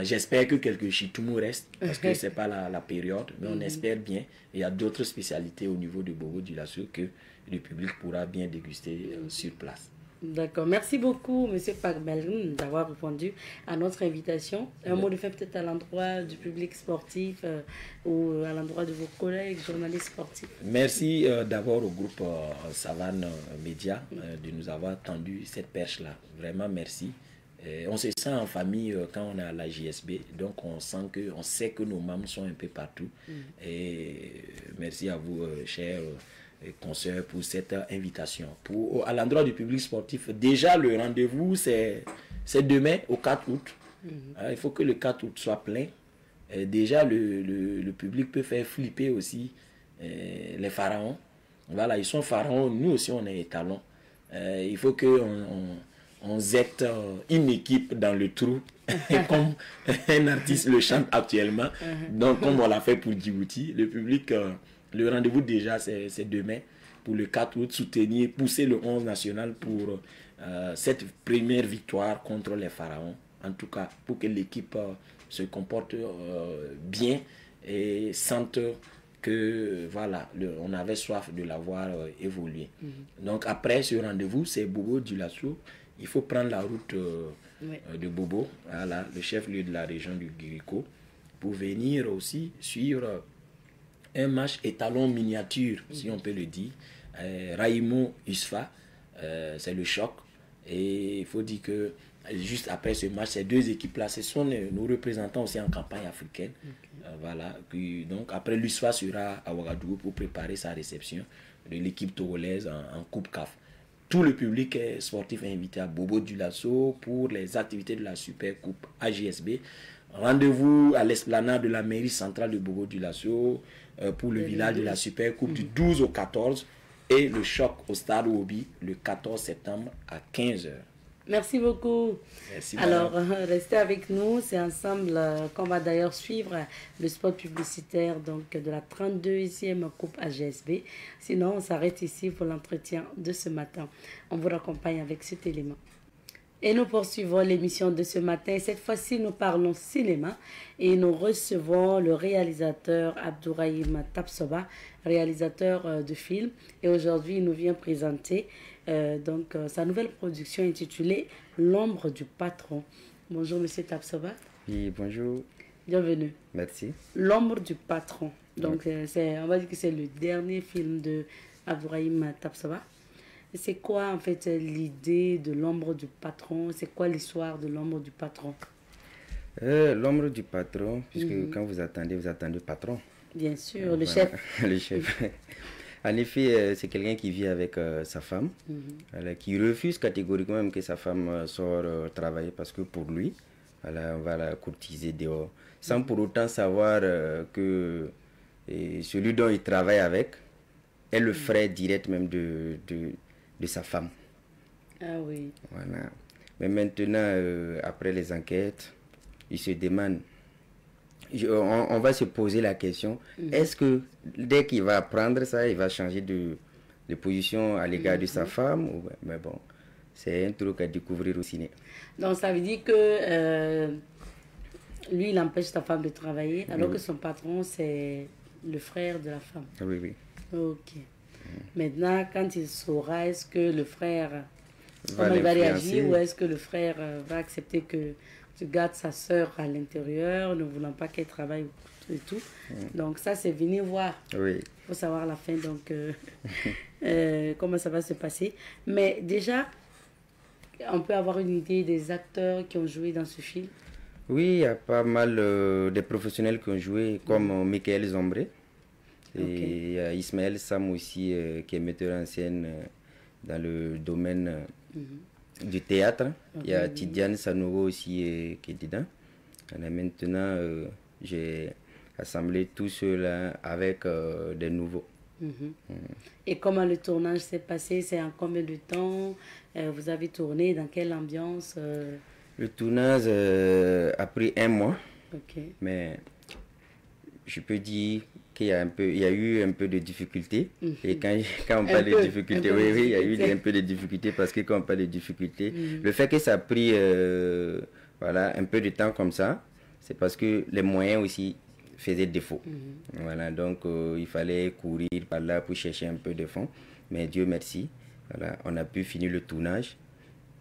J'espère que quelques chitoumou restent parce que c'est pas la période, mais on espère bien. Il y a d'autres spécialités au niveau de Bobo-Dioulasso que le public pourra bien déguster sur place. D'accord. Merci beaucoup, M. Pagbelrin, d'avoir répondu à notre invitation. Un mot de fait peut-être à l'endroit du public sportif ou à l'endroit de vos collègues journalistes sportifs. Merci d'abord au groupe Savane Média de nous avoir tendu cette perche-là. Vraiment, merci. On se sent en famille quand on est à la JSB, donc on sait que nos membres sont un peu partout. Et merci à vous, chers consoeurs, pour cette invitation. À l'endroit du public sportif, déjà le rendez-vous, c'est demain, au 4 août. Il faut que le 4 août soit plein. Déjà, le public peut faire flipper aussi les pharaons. Voilà, ils sont pharaons, nous aussi on est étalons. Il faut qu'on zette une équipe dans le trou, comme un artiste le chante actuellement. Donc, comme on l'a fait pour Djibouti, le public... Le rendez-vous déjà, c'est demain pour le 4 août, pousser le 11 national pour cette première victoire contre les pharaons en tout cas, pour que l'équipe se comporte bien et sente que voilà, on avait soif de la voir évoluer. Donc après ce rendez-vous, c'est Bobo Dioulasso. Il faut prendre la route de Bobo, voilà, le chef-lieu de la région du Guirico, pour venir aussi suivre un match étalon miniature, si on peut le dire. Raïmo Usfa, c'est le choc. Et il faut dire que juste après ce match, ces deux équipes-là, ce sont nos représentants aussi en campagne africaine. Voilà. Puis, donc après, l'USFA sera à Ouagadougou pour préparer sa réception de l'équipe togolaise en Coupe CAF. Tout le public sportif est invité à Bobo Dioulasso pour les activités de la Super Coupe AGSB. Rendez-vous à l'esplanade de la mairie centrale de Bobo Dioulasso pour le village de la Super Coupe du 12 au 14 et le choc au stade Obi le 14 septembre à 15h. Merci beaucoup. Merci, alors, restez avec nous. C'est ensemble qu'on va d'ailleurs suivre le spot publicitaire donc, de la 32e Coupe AGSB. Sinon, on s'arrête ici pour l'entretien de ce matin. On vous raccompagne avec cet élément. Et nous poursuivons l'émission de ce matin. Cette fois-ci, nous parlons cinéma et nous recevons le réalisateur Abdourahim Tapsoba, réalisateur de films. Et aujourd'hui, il nous vient présenter sa nouvelle production intitulée L'ombre du patron. Bonjour, monsieur Tapsoba. Oui, bonjour. Bienvenue. Merci. L'ombre du patron. Donc, on va dire que c'est le dernier film de Abdourahim Tapsoba. C'est quoi en fait l'idée de l'ombre du patron? C'est quoi l'histoire de l'ombre du patron? L'ombre du patron, puisque quand vous attendez patron. Bien sûr, le chef. Le chef. En effet, c'est quelqu'un qui vit avec sa femme, qui refuse catégoriquement même que sa femme sorte travailler parce que pour lui, on va la courtiser dehors. Sans pour autant savoir que celui dont il travaille avec est le frère direct même de sa femme. Ah oui. Voilà. Mais maintenant, après les enquêtes, il se demande, on va se poser la question, est-ce que dès qu'il va apprendre ça, il va changer de position à l'égard de sa femme mais bon, c'est un truc à découvrir au ciné. Donc ça veut dire que lui, il empêche sa femme de travailler, alors que son patron, c'est le frère de la femme. Oui, oui. Ok. Maintenant, quand il saura, est-ce que le frère va réagir ou est-ce que le frère va accepter que tu gardes sa soeur à l'intérieur, ne voulant pas qu'elle travaille et tout. Donc ça, c'est venir voir. Oui. Il faut savoir la fin, donc comment ça va se passer. Mais déjà, on peut avoir une idée des acteurs qui ont joué dans ce film. Oui, il y a pas mal de professionnels qui ont joué, comme Michael Zombré. Et il y a Ismaël Sam aussi, qui est metteur en scène dans le domaine du théâtre. Il y a Tidiane Sanogo aussi qui est dedans. Et maintenant, j'ai assemblé tout cela avec des nouveaux. Et comment le tournage s'est passé? C'est en combien de temps? Vous avez tourné? Dans quelle ambiance? Le tournage a pris 1 mois. Mais je peux dire qu'il y a eu un peu de difficultés. Et quand on parle de difficultés, oui, il y a eu un peu de difficultés parce que quand on parle de difficultés, le fait que ça a pris un peu de temps comme ça, c'est parce que les moyens aussi faisaient défaut. Voilà, donc il fallait courir par là pour chercher un peu de fonds. Mais Dieu merci, voilà, on a pu finir le tournage.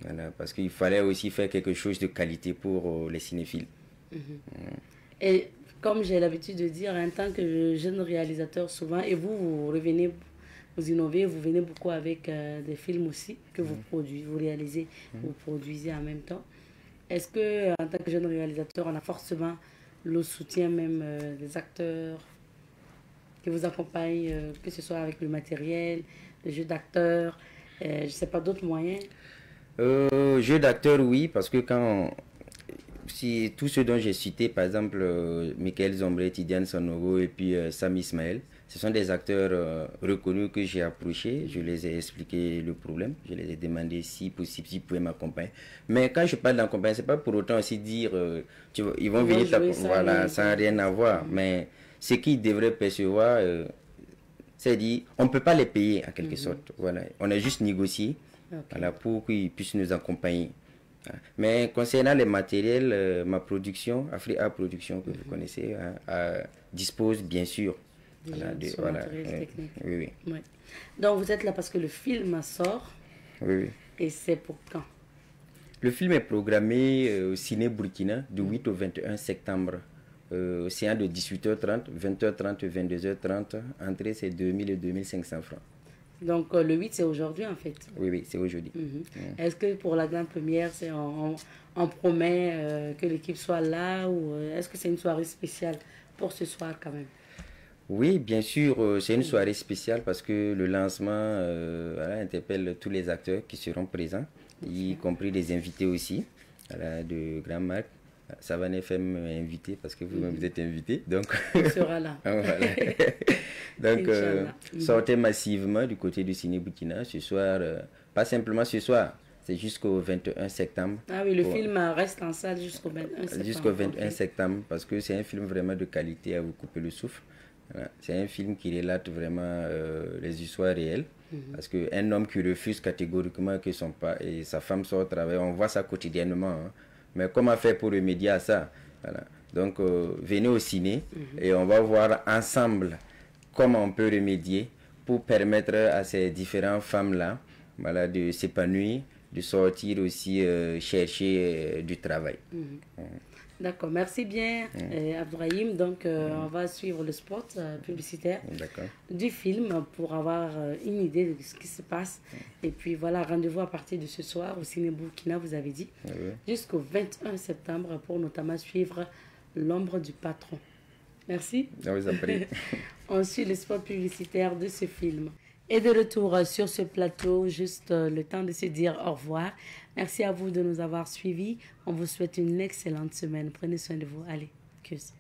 Voilà, parce qu'il fallait aussi faire quelque chose de qualité pour les cinéphiles. Et comme j'ai l'habitude de dire, en tant que jeune réalisateur, souvent, et vous revenez, vous innovez, vous venez beaucoup avec des films aussi que vous produisez, vous réalisez, vous produisez en même temps. Est-ce que en tant que jeune réalisateur, on a forcément le soutien même des acteurs qui vous accompagnent, que ce soit avec le matériel, le jeu d'acteur, je ne sais pas, d'autres moyens? Jeu d'acteur, oui, parce que si tous ceux dont j'ai cité, par exemple Michael Zombré, Tidiane Sanogo et puis Sam Ismaël, ce sont des acteurs reconnus que j'ai approchés. Je les ai expliqué le problème. Je les ai demandé si possible, s'ils pouvaient m'accompagner. Mais quand je parle d'accompagner, ce n'est pas pour autant aussi dire ils vont venir voilà, sans rien avoir. Mais ce qu'ils devraient percevoir, c'est dire on ne peut pas les payer en quelque sorte. Voilà. On a juste négocié voilà, pour qu'ils puissent nous accompagner. Mais concernant les matériels, ma production, Africa Production, que vous connaissez, dispose bien sûr. Matériel technique. Oui. Donc vous êtes là parce que le film sort. Oui. Et c'est pour quand? Le film est programmé au Ciné Burkina du 8 au 21 septembre. Au séance de 18h30, 20h30, 22h30. Entrée, c'est 2000 et 2500 francs. Donc le 8, c'est aujourd'hui en fait. Oui, c'est aujourd'hui. Est-ce que pour la grande première, on promet que l'équipe soit là ou est-ce que c'est une soirée spéciale pour ce soir quand même? Oui, bien sûr, c'est une soirée spéciale parce que le lancement interpelle tous les acteurs qui seront présents, y compris les invités aussi, de grandes marques. Savane FM est invité parce que vous-même vous êtes invité. Donc, on sera là. Voilà. Donc, sortez massivement du côté du Ciné Burkina ce soir. Pas simplement ce soir, c'est jusqu'au 21 septembre. Ah oui, le film reste en salle jusqu'au 21 septembre. Jusqu'au 21 septembre parce que c'est un film vraiment de qualité à vous couper le souffle. Voilà. C'est un film qui relate vraiment les histoires réelles. Parce qu'un homme qui refuse catégoriquement que son père et sa femme soient au travail, on voit ça quotidiennement. Hein. Mais comment faire pour remédier à ça? Voilà. Donc, venez au ciné et on va voir ensemble comment on peut remédier pour permettre à ces différentes femmes-là de s'épanouir, de sortir aussi chercher du travail. D'accord, merci bien Abdourahim. Donc on va suivre le spot publicitaire du film pour avoir une idée de ce qui se passe. Et puis voilà, rendez-vous à partir de ce soir au Ciné Burkina, vous avez dit, jusqu'au 21 septembre pour notamment suivre L'ombre du patron. Merci. On suit le spot publicitaire de ce film. Et de retour sur ce plateau, juste le temps de se dire au revoir. Merci à vous de nous avoir suivis. On vous souhaite une excellente semaine. Prenez soin de vous. Allez, tschüss.